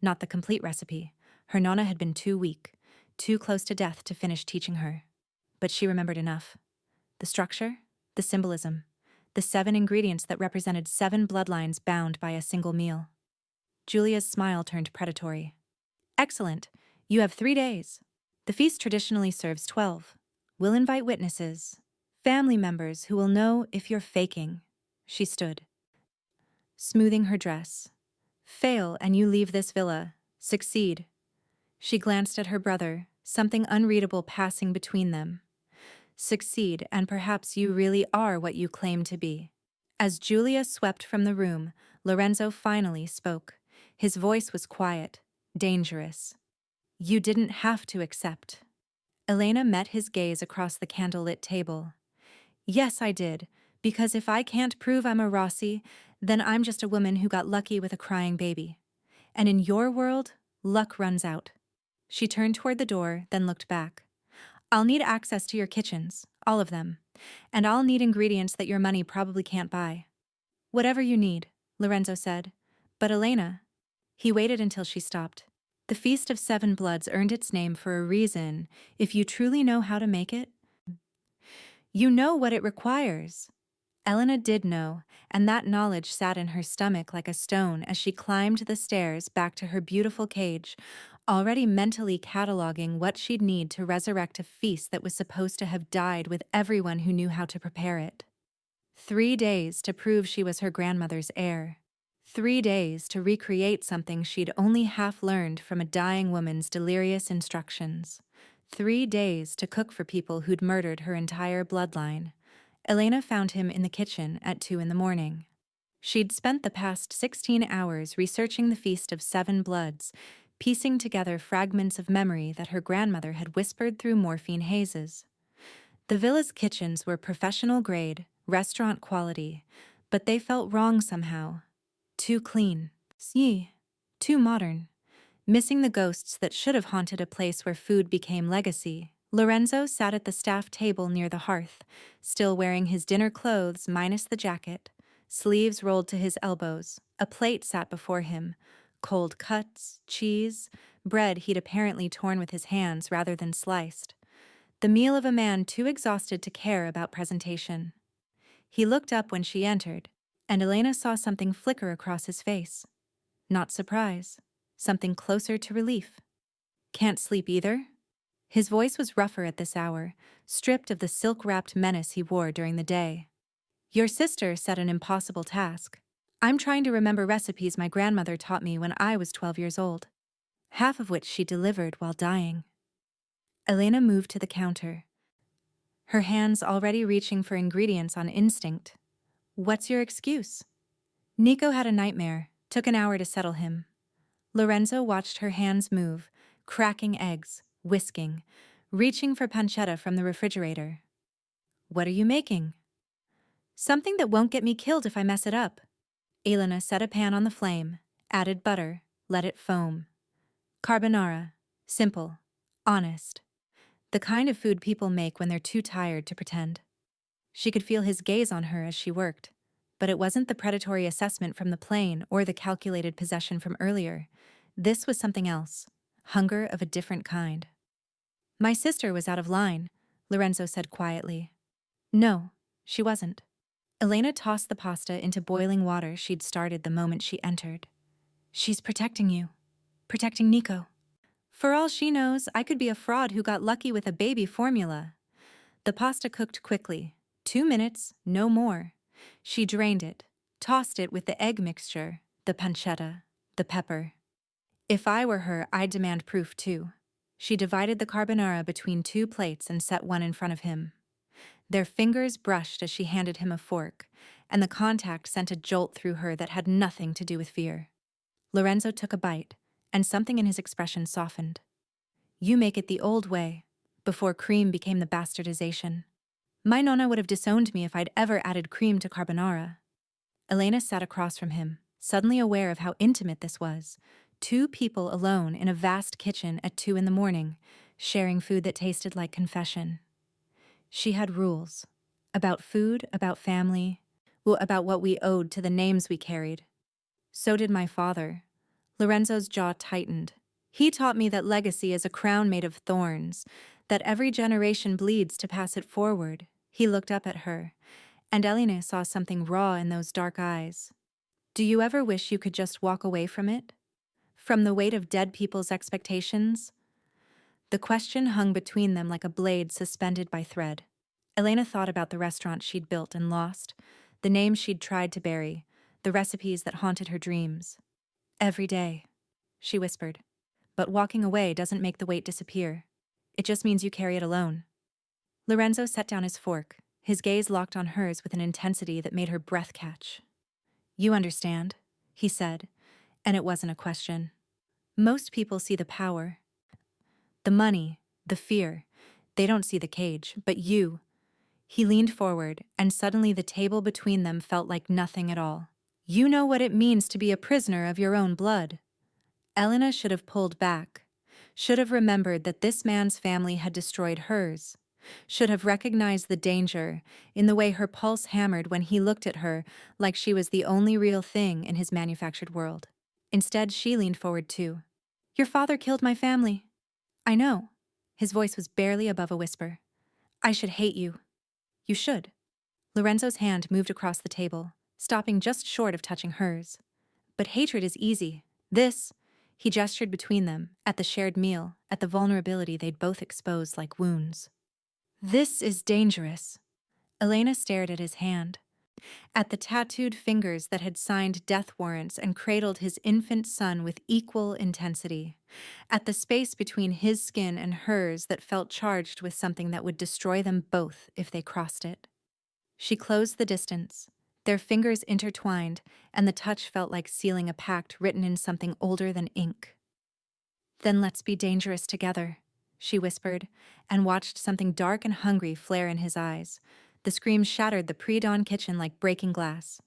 Not the complete recipe. Her nonna had been too weak, too close to death to finish teaching her. But she remembered enough. The structure, the symbolism, the 7 ingredients that represented 7 bloodlines bound by a single meal. Julia's smile turned predatory. "Excellent. You have 3 days. The feast traditionally serves 12. We'll invite witnesses, family members who will know if you're faking." She stood, smoothing her dress. "Fail and you leave this villa. Succeed." She glanced at her brother, something unreadable passing between them. "Succeed and perhaps you really are what you claim to be." As Julia swept from the room, Lorenzo finally spoke. His voice was quiet, dangerous. "You didn't have to accept." Elena met his gaze across the candlelit table. "Yes, I did, because if I can't prove I'm a Rossi, then I'm just a woman who got lucky with a crying baby. And in your world, luck runs out." She turned toward the door, then looked back. "I'll need access to your kitchens, all of them. And I'll need ingredients that your money probably can't buy." "Whatever you need," Lorenzo said. "But Elena..." He waited until she stopped. "The Feast of Seven Bloods earned its name for a reason. If you truly know how to make it, you know what it requires." Elena did know, and that knowledge sat in her stomach like a stone as she climbed the stairs back to her beautiful cage, already mentally cataloging what she'd need to resurrect a feast that was supposed to have died with everyone who knew how to prepare it. 3 days to prove she was her grandmother's heir. 3 days to recreate something she'd only half learned from a dying woman's delirious instructions. 3 days to cook for people who'd murdered her entire bloodline. Elena found him in the kitchen at 2 in the morning. She'd spent the past 16 hours researching the Feast of Seven Bloods, piecing together fragments of memory that her grandmother had whispered through morphine hazes. The villa's kitchens were professional grade, restaurant quality, but they felt wrong somehow. Too clean. Too modern. Missing the ghosts that should have haunted a place where food became legacy. Lorenzo sat at the staff table near the hearth, still wearing his dinner clothes minus the jacket, sleeves rolled to his elbows. A plate sat before him. Cold cuts, cheese, bread he'd apparently torn with his hands rather than sliced. The meal of a man too exhausted to care about presentation. He looked up when she entered, and Elena saw something flicker across his face. Not surprise, something closer to relief. Can't sleep either? His voice was rougher at this hour, stripped of the silk-wrapped menace he wore during the day. Your sister set an impossible task. I'm trying to remember recipes my grandmother taught me when I was 12 years old, half of which she delivered while dying. Elena moved to the counter, her hands already reaching for ingredients on instinct. What's your excuse? Nico had a nightmare, took an hour to settle him. Lorenzo watched her hands move, cracking eggs, whisking, reaching for pancetta from the refrigerator. What are you making? Something that won't get me killed if I mess it up. Elena set a pan on the flame, added butter, let it foam. Carbonara. Simple. Honest. The kind of food people make when they're too tired to pretend. She could feel his gaze on her as she worked, but it wasn't the predatory assessment from the plane or the calculated possession from earlier. This was something else. Hunger of a different kind. My sister was out of line, Lorenzo said quietly. No, she wasn't. Elena tossed the pasta into boiling water she'd started the moment she entered. She's protecting you. Protecting Nico. For all she knows, I could be a fraud who got lucky with a baby formula. The pasta cooked quickly. 2 minutes, no more. She drained it, tossed it with the egg mixture, the pancetta, the pepper. If I were her, I'd demand proof too. She divided the carbonara between 2 plates and set one in front of him. Their fingers brushed as she handed him a fork, and the contact sent a jolt through her that had nothing to do with fear. Lorenzo took a bite, and something in his expression softened. You make it the old way, before cream became the bastardization. My nonna would have disowned me if I'd ever added cream to carbonara. Elena sat across from him, suddenly aware of how intimate this was. 2 people alone in a vast kitchen at 2 in the morning, sharing food that tasted like confession. She had rules. About food, about family, about what we owed to the names we carried. So did my father. Lorenzo's jaw tightened. He taught me that legacy is a crown made of thorns, that every generation bleeds to pass it forward. He looked up at her, and Elena saw something raw in those dark eyes. Do you ever wish you could just walk away from it? From the weight of dead people's expectations? The question hung between them like a blade suspended by thread. Elena thought about the restaurant she'd built and lost, the names she'd tried to bury, the recipes that haunted her dreams. Every day, she whispered. But walking away doesn't make the weight disappear. It just means you carry it alone. Lorenzo set down his fork, his gaze locked on hers with an intensity that made her breath catch. You understand, he said, and it wasn't a question. Most people see the power, the money, the fear. They don't see the cage, but you. He leaned forward, and suddenly the table between them felt like nothing at all. You know what it means to be a prisoner of your own blood. Elena should have pulled back, should have remembered that this man's family had destroyed hers, should have recognized the danger in the way her pulse hammered when he looked at her like she was the only real thing in his manufactured world. Instead, she leaned forward too. Your father killed my family. I know. His voice was barely above a whisper. I should hate you. You should. Lorenzo's hand moved across the table, stopping just short of touching hers. But hatred is easy. He gestured between them, at the shared meal, at the vulnerability they'd both exposed like wounds. This is dangerous. Elena stared at his hand, at the tattooed fingers that had signed death warrants and cradled his infant son with equal intensity, at the space between his skin and hers that felt charged with something that would destroy them both if they crossed it. She closed the distance, their fingers intertwined, and the touch felt like sealing a pact written in something older than ink. Then let's be dangerous together, she whispered, and watched something dark and hungry flare in his eyes. The scream shattered the pre-dawn kitchen like breaking glass.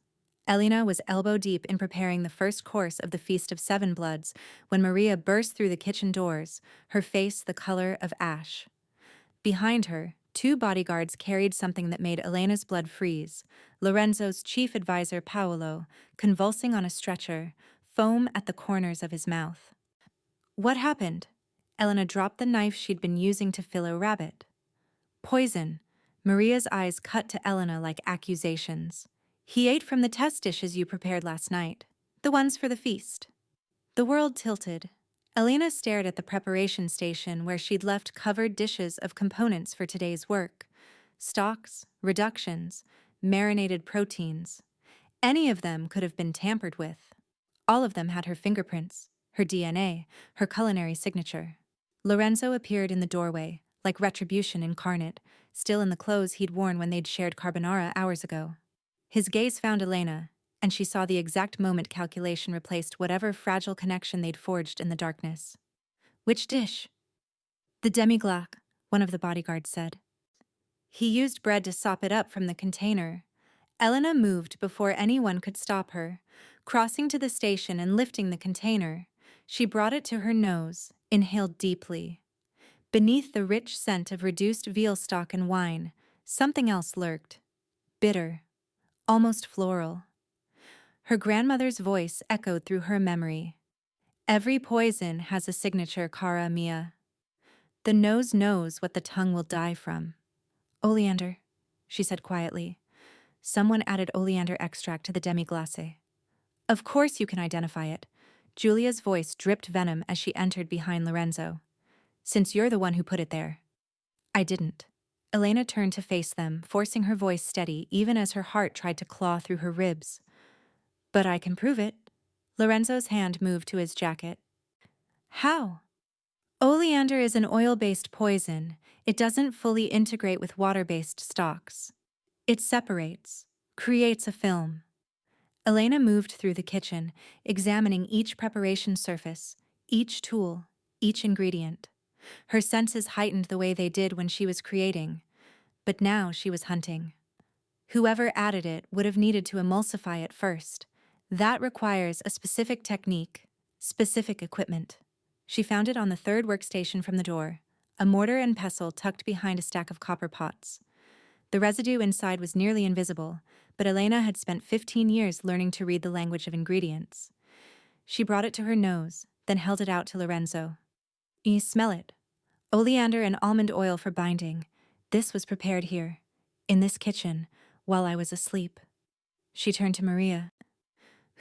Elena was elbow-deep in preparing the first course of the Feast of Seven Bloods when Maria burst through the kitchen doors, her face the color of ash. Behind her, 2 bodyguards carried something that made Elena's blood freeze. Lorenzo's chief advisor, Paolo, convulsing on a stretcher, foam at the corners of his mouth. What happened? Elena dropped the knife she'd been using to fill a rabbit. Poison. Maria's eyes cut to Elena like accusations. He ate from the test dishes you prepared last night. The ones for the feast. The world tilted. Elena stared at the preparation station where she'd left covered dishes of components for today's work. Stocks, reductions, marinated proteins. Any of them could have been tampered with. All of them had her fingerprints, her DNA, her culinary signature. Lorenzo appeared in the doorway, like retribution incarnate, still in the clothes he'd worn when they'd shared carbonara hours ago. His gaze found Elena, and she saw the exact moment calculation replaced whatever fragile connection they'd forged in the darkness. Which dish? The demi-glace, one of the bodyguards said. He used bread to sop it up from the container. Elena moved before anyone could stop her, crossing to the station and lifting the container. She brought it to her nose, inhaled deeply. Beneath the rich scent of reduced veal stock and wine, something else lurked. Bitter, almost floral. Her grandmother's voice echoed through her memory. Every poison has a signature, cara mia. The nose knows what the tongue will die from. Oleander, she said quietly. Someone added oleander extract to the demi-glace. Of course you can identify it. Julia's voice dripped venom as she entered behind Lorenzo. Since you're the one who put it there. I didn't. Elena turned to face them, forcing her voice steady even as her heart tried to claw through her ribs. But I can prove it. Lorenzo's hand moved to his jacket. How? Oleander is an oil-based poison. It doesn't fully integrate with water-based stocks. It separates, creates a film. Elena moved through the kitchen, examining each preparation surface, each tool, each ingredient. Her senses heightened the way they did when she was creating, but now she was hunting. Whoever added it would have needed to emulsify it first. That requires a specific technique, specific equipment. She found it on the third workstation from the door, a mortar and pestle tucked behind a stack of copper pots. The residue inside was nearly invisible, but Elena had spent 15 years learning to read the language of ingredients. She brought it to her nose, then held it out to Lorenzo. You smell it. Oleander and almond oil for binding. This was prepared here, in this kitchen, while I was asleep. She turned to Maria.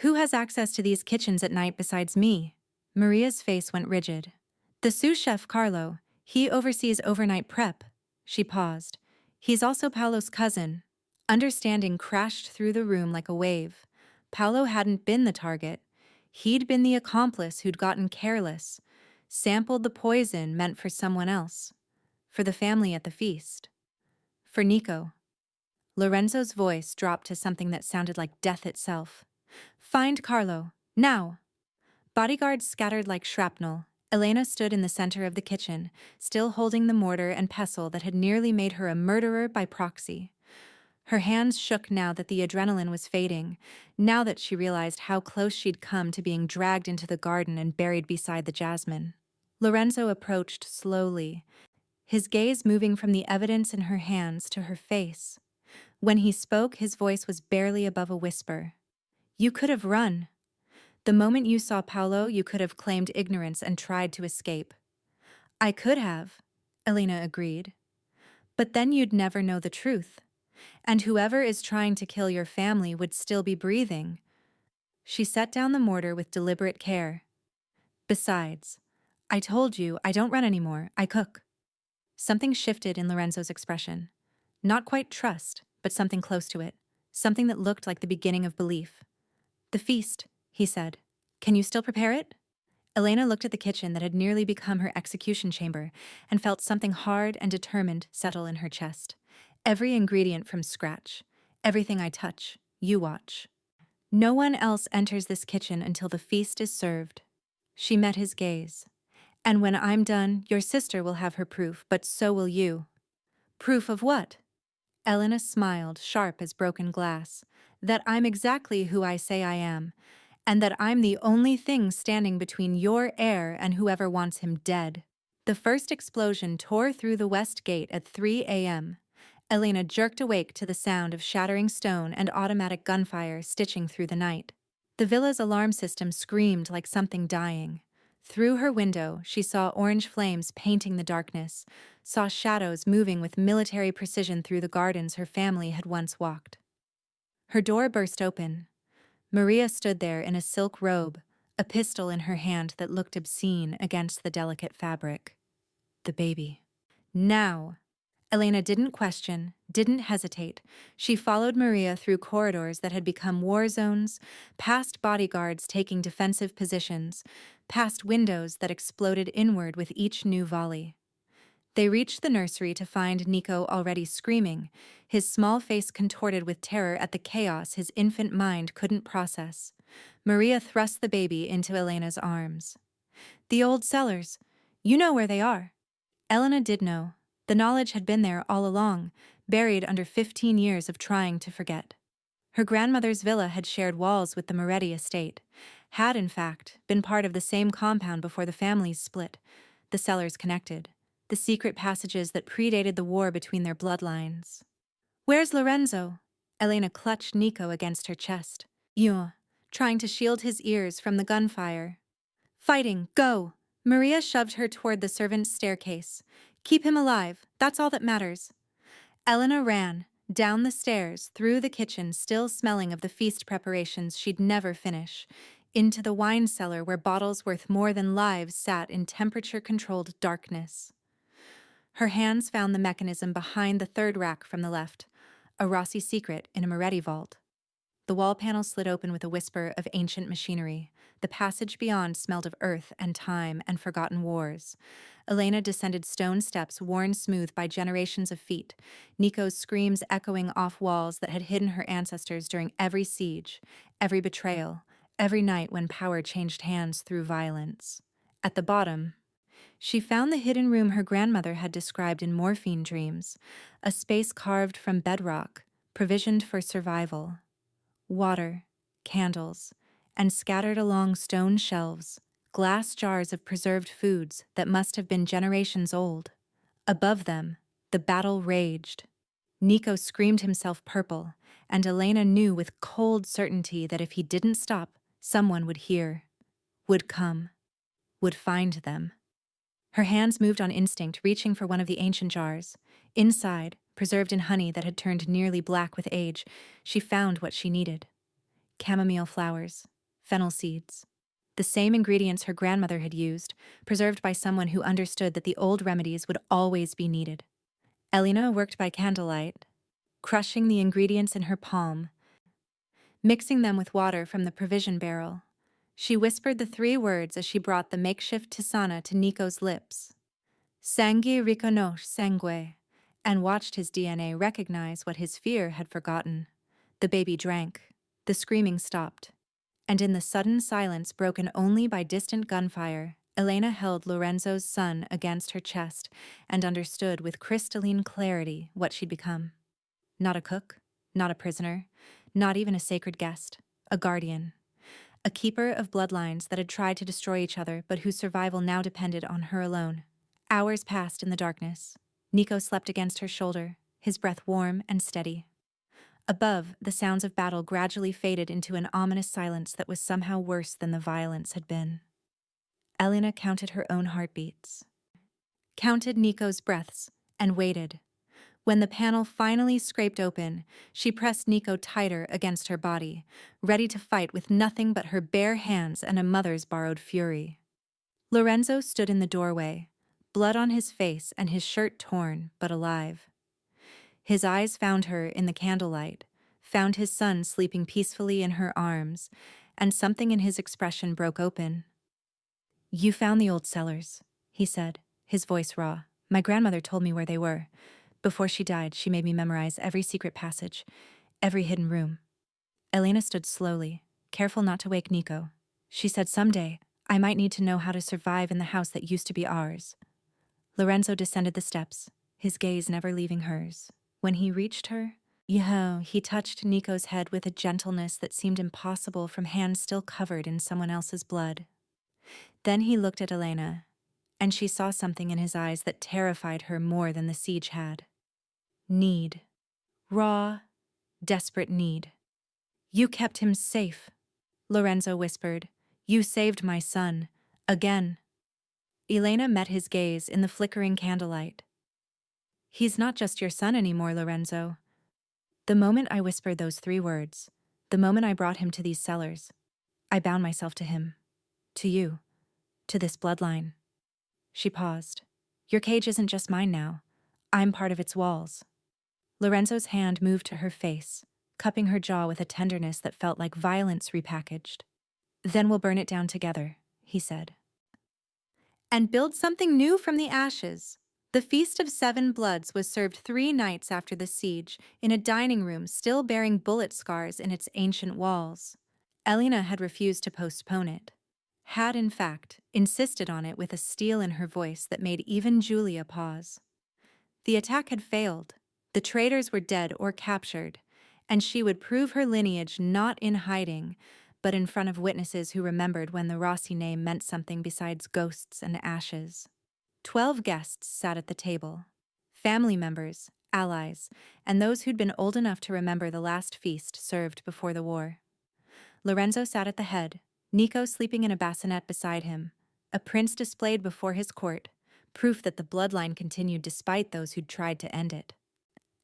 Who has access to these kitchens at night besides me? Maria's face went rigid. The sous chef Carlo. He oversees overnight prep. She paused. He's also Paolo's cousin. Understanding crashed through the room like a wave. Paolo hadn't been the target. He'd been the accomplice who'd gotten careless, sampled the poison meant for someone else. For the family at the feast. For Nico. Lorenzo's voice dropped to something that sounded like death itself. Find Carlo, now! Bodyguards scattered like shrapnel. Elena stood in the center of the kitchen, still holding the mortar and pestle that had nearly made her a murderer by proxy. Her hands shook now that the adrenaline was fading, now that she realized how close she'd come to being dragged into the garden and buried beside the jasmine. Lorenzo approached slowly, his gaze moving from the evidence in her hands to her face. When he spoke, his voice was barely above a whisper. You could have run. The moment you saw Paolo, you could have claimed ignorance and tried to escape. I could have, Elena agreed. But then you'd never know the truth. And whoever is trying to kill your family would still be breathing. She set down the mortar with deliberate care. Besides, I told you I don't run anymore, I cook. Something shifted in Lorenzo's expression. Not quite trust, but something close to it. Something that looked like the beginning of belief. The feast, he said. Can you still prepare it? Elena looked at the kitchen that had nearly become her execution chamber and felt something hard and determined settle in her chest. Every ingredient from scratch. Everything I touch, you watch. No one else enters this kitchen until the feast is served. She met his gaze. And when I'm done, your sister will have her proof, but so will you. Proof of what? Elena smiled, sharp as broken glass. That I'm exactly who I say I am, and that I'm the only thing standing between your heir and whoever wants him dead. The first explosion tore through the west gate at 3 a.m. Elena jerked awake to the sound of shattering stone and automatic gunfire stitching through the night. The villa's alarm system screamed like something dying. Through her window, she saw orange flames painting the darkness, saw shadows moving with military precision through the gardens her family had once walked. Her door burst open. Maria stood there in a silk robe, a pistol in her hand that looked obscene against the delicate fabric. The baby. Now! Elena didn't question, didn't hesitate. She followed Maria through corridors that had become war zones, past bodyguards taking defensive positions, past windows that exploded inward with each new volley. They reached the nursery to find Nico already screaming, his small face contorted with terror at the chaos his infant mind couldn't process. Maria thrust the baby into Elena's arms. "The old cellars. You know where they are." Elena did know. The knowledge had been there all along, buried under 15 years of trying to forget. Her grandmother's villa had shared walls with the Moretti estate, had, in fact, been part of the same compound before the families split, the cellars connected, the secret passages that predated the war between their bloodlines. "Where's Lorenzo?" Elena clutched Nico against her chest. "You," trying to shield his ears from the gunfire. "Fighting, go!" Maria shoved her toward the servants' staircase. "Keep him alive, that's all that matters." Elena ran, down the stairs, through the kitchen still smelling of the feast preparations she'd never finish, into the wine cellar where bottles worth more than lives sat in temperature-controlled darkness. Her hands found the mechanism behind the third rack from the left, a Rossi secret in a Moretti vault. The wall panel slid open with a whisper of ancient machinery. The passage beyond smelled of earth and time and forgotten wars. Elena descended stone steps worn smooth by generations of feet, Nico's screams echoing off walls that had hidden her ancestors during every siege, every betrayal, every night when power changed hands through violence. At the bottom, she found the hidden room her grandmother had described in morphine dreams, a space carved from bedrock, provisioned for survival. Water, candles, and scattered along stone shelves, glass jars of preserved foods that must have been generations old. Above them, the battle raged. Nico screamed himself purple, and Elena knew with cold certainty that if he didn't stop, someone would hear, would come, would find them. Her hands moved on instinct, reaching for one of the ancient jars. Inside, preserved in honey that had turned nearly black with age, she found what she needed. Chamomile flowers, fennel seeds. The same ingredients her grandmother had used, preserved by someone who understood that the old remedies would always be needed. Elena worked by candlelight, crushing the ingredients in her palm, mixing them with water from the provision barrel. She whispered the 3 words as she brought the makeshift tisana to Nico's lips. "Sangue riconosce sangue," and watched his DNA recognize what his fear had forgotten. The baby drank. The screaming stopped. And in the sudden silence broken only by distant gunfire, Elena held Lorenzo's son against her chest and understood with crystalline clarity what she'd become. Not a cook, not a prisoner, not even a sacred guest, a guardian. A keeper of bloodlines that had tried to destroy each other but whose survival now depended on her alone. Hours passed in the darkness. Nico slept against her shoulder, his breath warm and steady. Above, the sounds of battle gradually faded into an ominous silence that was somehow worse than the violence had been. Elena counted her own heartbeats, counted Nico's breaths, and waited. When the panel finally scraped open, she pressed Nico tighter against her body, ready to fight with nothing but her bare hands and a mother's borrowed fury. Lorenzo stood in the doorway, blood on his face and his shirt torn, but alive. His eyes found her in the candlelight, found his son sleeping peacefully in her arms, and something in his expression broke open. "You found the old cellars," he said, his voice raw. "My grandmother told me where they were. Before she died, she made me memorize every secret passage, every hidden room." Elena stood slowly, careful not to wake Nico. She said, "Someday, I might need to know how to survive in the house that used to be ours." Lorenzo descended the steps, his gaze never leaving hers. When he reached her, he touched Nico's head with a gentleness that seemed impossible from hands still covered in someone else's blood. Then he looked at Elena, and she saw something in his eyes that terrified her more than the siege had. Need. Raw, desperate need. "You kept him safe," Lorenzo whispered. "You saved my son. Again. Elena met his gaze in the flickering candlelight. He's not just your son anymore, Lorenzo. The moment I whispered those 3 words, the moment I brought him to these cellars, I bound myself to him. To you. To this bloodline. She paused. Your cage isn't just mine now. I'm part of its walls. Lorenzo's hand moved to her face, cupping her jaw with a tenderness that felt like violence repackaged. Then we'll burn it down together, he said. And build something new from the ashes. The Feast of 7 Bloods was served 3 nights after the siege, in a dining room still bearing bullet scars in its ancient walls. Elena had refused to postpone it. Had, in fact, insisted on it with a steel in her voice that made even Julia pause. The attack had failed. The traitors were dead or captured, and she would prove her lineage not in hiding, but in front of witnesses who remembered when the Rossi name meant something besides ghosts and ashes. 12 guests sat at the table. Family members, allies, and those who'd been old enough to remember the last feast served before the war. Lorenzo sat at the head, Nico sleeping in a bassinet beside him, a prince displayed before his court, proof that the bloodline continued despite those who'd tried to end it.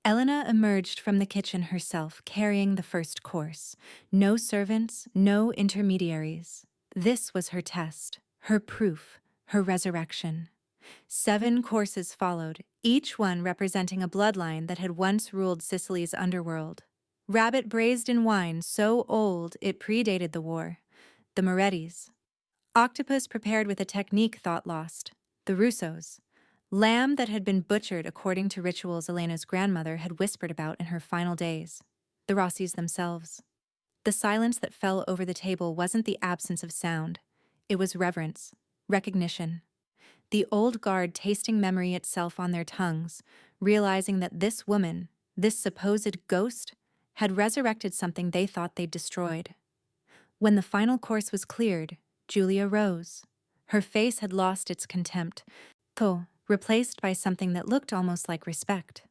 Elena emerged from the kitchen herself, carrying the first course. No servants, no intermediaries. This was her test, her proof, her resurrection. 7 courses followed, each one representing a bloodline that had once ruled Sicily's underworld. Rabbit braised in wine so old it predated the war, the Morettis. Octopus prepared with a technique thought lost, the Russos. Lamb that had been butchered according to rituals Elena's grandmother had whispered about in her final days, the Rossis themselves. The silence that fell over the table wasn't the absence of sound. It was reverence, recognition. The old guard tasting memory itself on their tongues, realizing that this woman, this supposed ghost, had resurrected something they thought they'd destroyed. When the final course was cleared, Julia rose. Her face had lost its contempt, though replaced by something that looked almost like respect.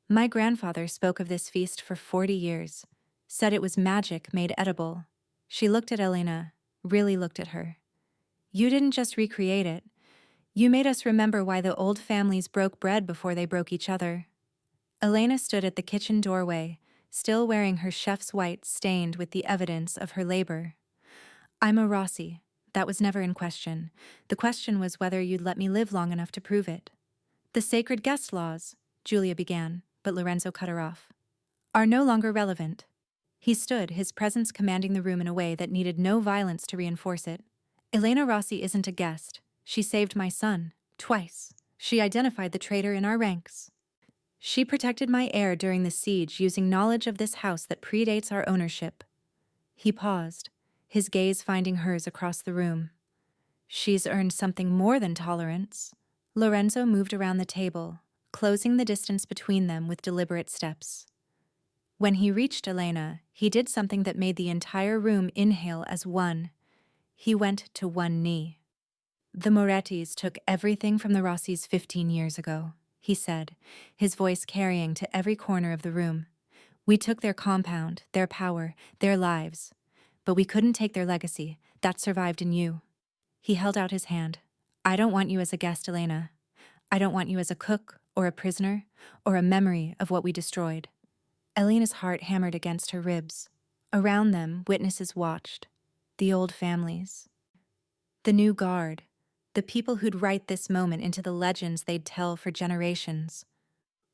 My grandfather spoke of this feast for 40 years, said it was magic made edible. She looked at Elena, really looked at her. You didn't just recreate it. You made us remember why the old families broke bread before they broke each other. Elena stood at the kitchen doorway, still wearing her chef's white stained with the evidence of her labor. I'm a Rossi. That was never in question. The question was whether you'd let me live long enough to prove it. The sacred guest laws, Julia began, but Lorenzo cut her off, are no longer relevant. He stood, his presence commanding the room in a way that needed no violence to reinforce it. Elena Rossi isn't a guest. She saved my son, twice. She identified the traitor in our ranks. She protected my heir during the siege using knowledge of this house that predates our ownership. He paused, his gaze finding hers across the room. She's earned something more than tolerance. Lorenzo moved around the table, closing the distance between them with deliberate steps. When he reached Elena, he did something that made the entire room inhale as one. He went to one knee. The Morettis took everything from the Rossis 15 years ago, he said, his voice carrying to every corner of the room. We took their compound, their power, their lives. But we couldn't take their legacy. That survived in you. He held out his hand. I don't want you as a guest, Elena. I don't want you as a cook or a prisoner or a memory of what we destroyed. Elena's heart hammered against her ribs. Around them, witnesses watched. The old families. The new guard. The people who'd write this moment into the legends they'd tell for generations.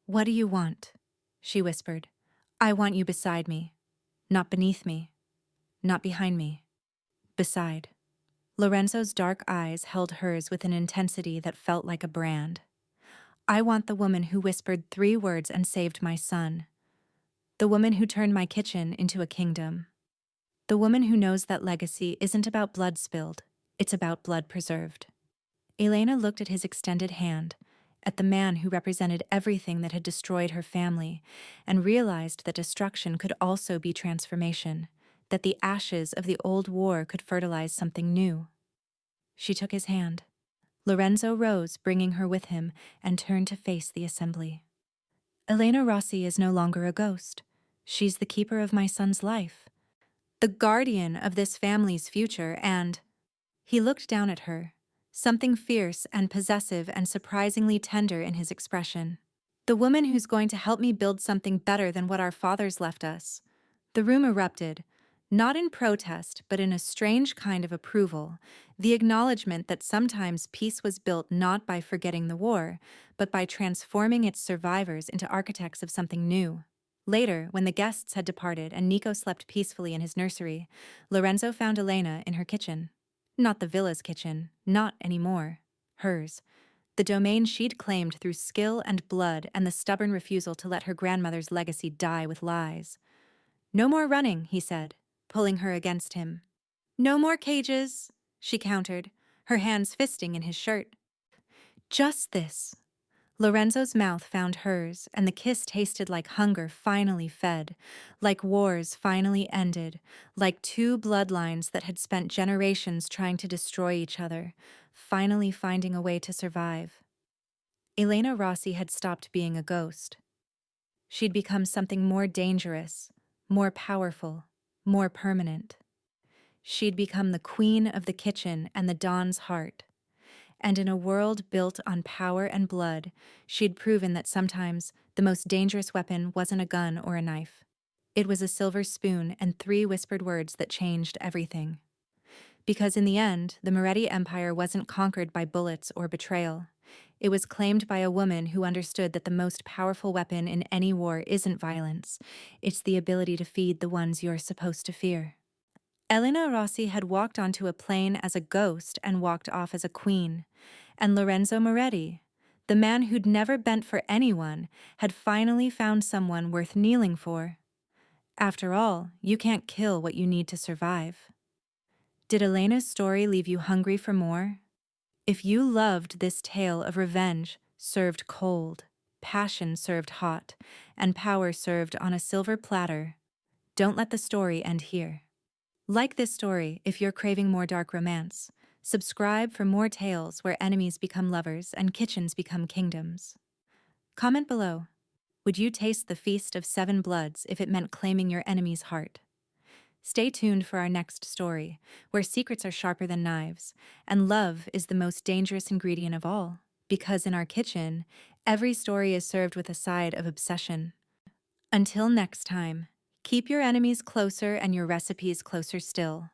What do you want? She whispered. I want you beside me. Not beneath me. Not behind me. Beside. Lorenzo's dark eyes held hers with an intensity that felt like a brand. I want the woman who whispered 3 words and saved my son. The woman who turned my kitchen into a kingdom. The woman who knows that legacy isn't about blood spilled, it's about blood preserved. Elena looked at his extended hand, at the man who represented everything that had destroyed her family, and realized that destruction could also be transformation, that the ashes of the old war could fertilize something new. She took his hand. Lorenzo rose, bringing her with him, and turned to face the assembly. Elena Rossi is no longer a ghost. She's the keeper of my son's life, the guardian of this family's future, and He looked down at her, something fierce and possessive and surprisingly tender in his expression. The woman who's going to help me build something better than what our fathers left us. The room erupted, not in protest, but in a strange kind of approval, the acknowledgement that sometimes peace was built not by forgetting the war, but by transforming its survivors into architects of something new. Later, when the guests had departed and Nico slept peacefully in his nursery, Lorenzo found Elena in her kitchen. Not the villa's kitchen, not anymore. Hers. The domain she'd claimed through skill and blood and the stubborn refusal to let her grandmother's legacy die with lies. "No more running," he said, pulling her against him. "No more cages," she countered, her hands fisting in his shirt. Just this. Lorenzo's mouth found hers, and the kiss tasted like hunger finally fed, like wars finally ended, like two bloodlines that had spent generations trying to destroy each other, finally finding a way to survive. Elena Rossi had stopped being a ghost. She'd become something more dangerous, more powerful, more permanent. She'd become the queen of the kitchen and the Don's heart. And in a world built on power and blood, she'd proven that sometimes the most dangerous weapon wasn't a gun or a knife. It was a silver spoon and 3 whispered words that changed everything. Because in the end, the Moretti Empire wasn't conquered by bullets or betrayal. It was claimed by a woman who understood that the most powerful weapon in any war isn't violence. It's the ability to feed the ones you're supposed to fear. Elena Rossi had walked onto a plane as a ghost and walked off as a queen. And Lorenzo Moretti, the man who'd never bent for anyone, had finally found someone worth kneeling for. After all, you can't kill what you need to survive. Did Elena's story leave you hungry for more? If you loved this tale of revenge served cold, passion served hot, and power served on a silver platter, don't let the story end here. Like this story if you're craving more dark romance. Subscribe for more tales where enemies become lovers and kitchens become kingdoms. Comment below. Would you taste the feast of 7 bloods if it meant claiming your enemy's heart? Stay tuned for our next story, where secrets are sharper than knives, and love is the most dangerous ingredient of all. Because in our kitchen, every story is served with a side of obsession. Until next time, keep your enemies closer and your recipes closer still.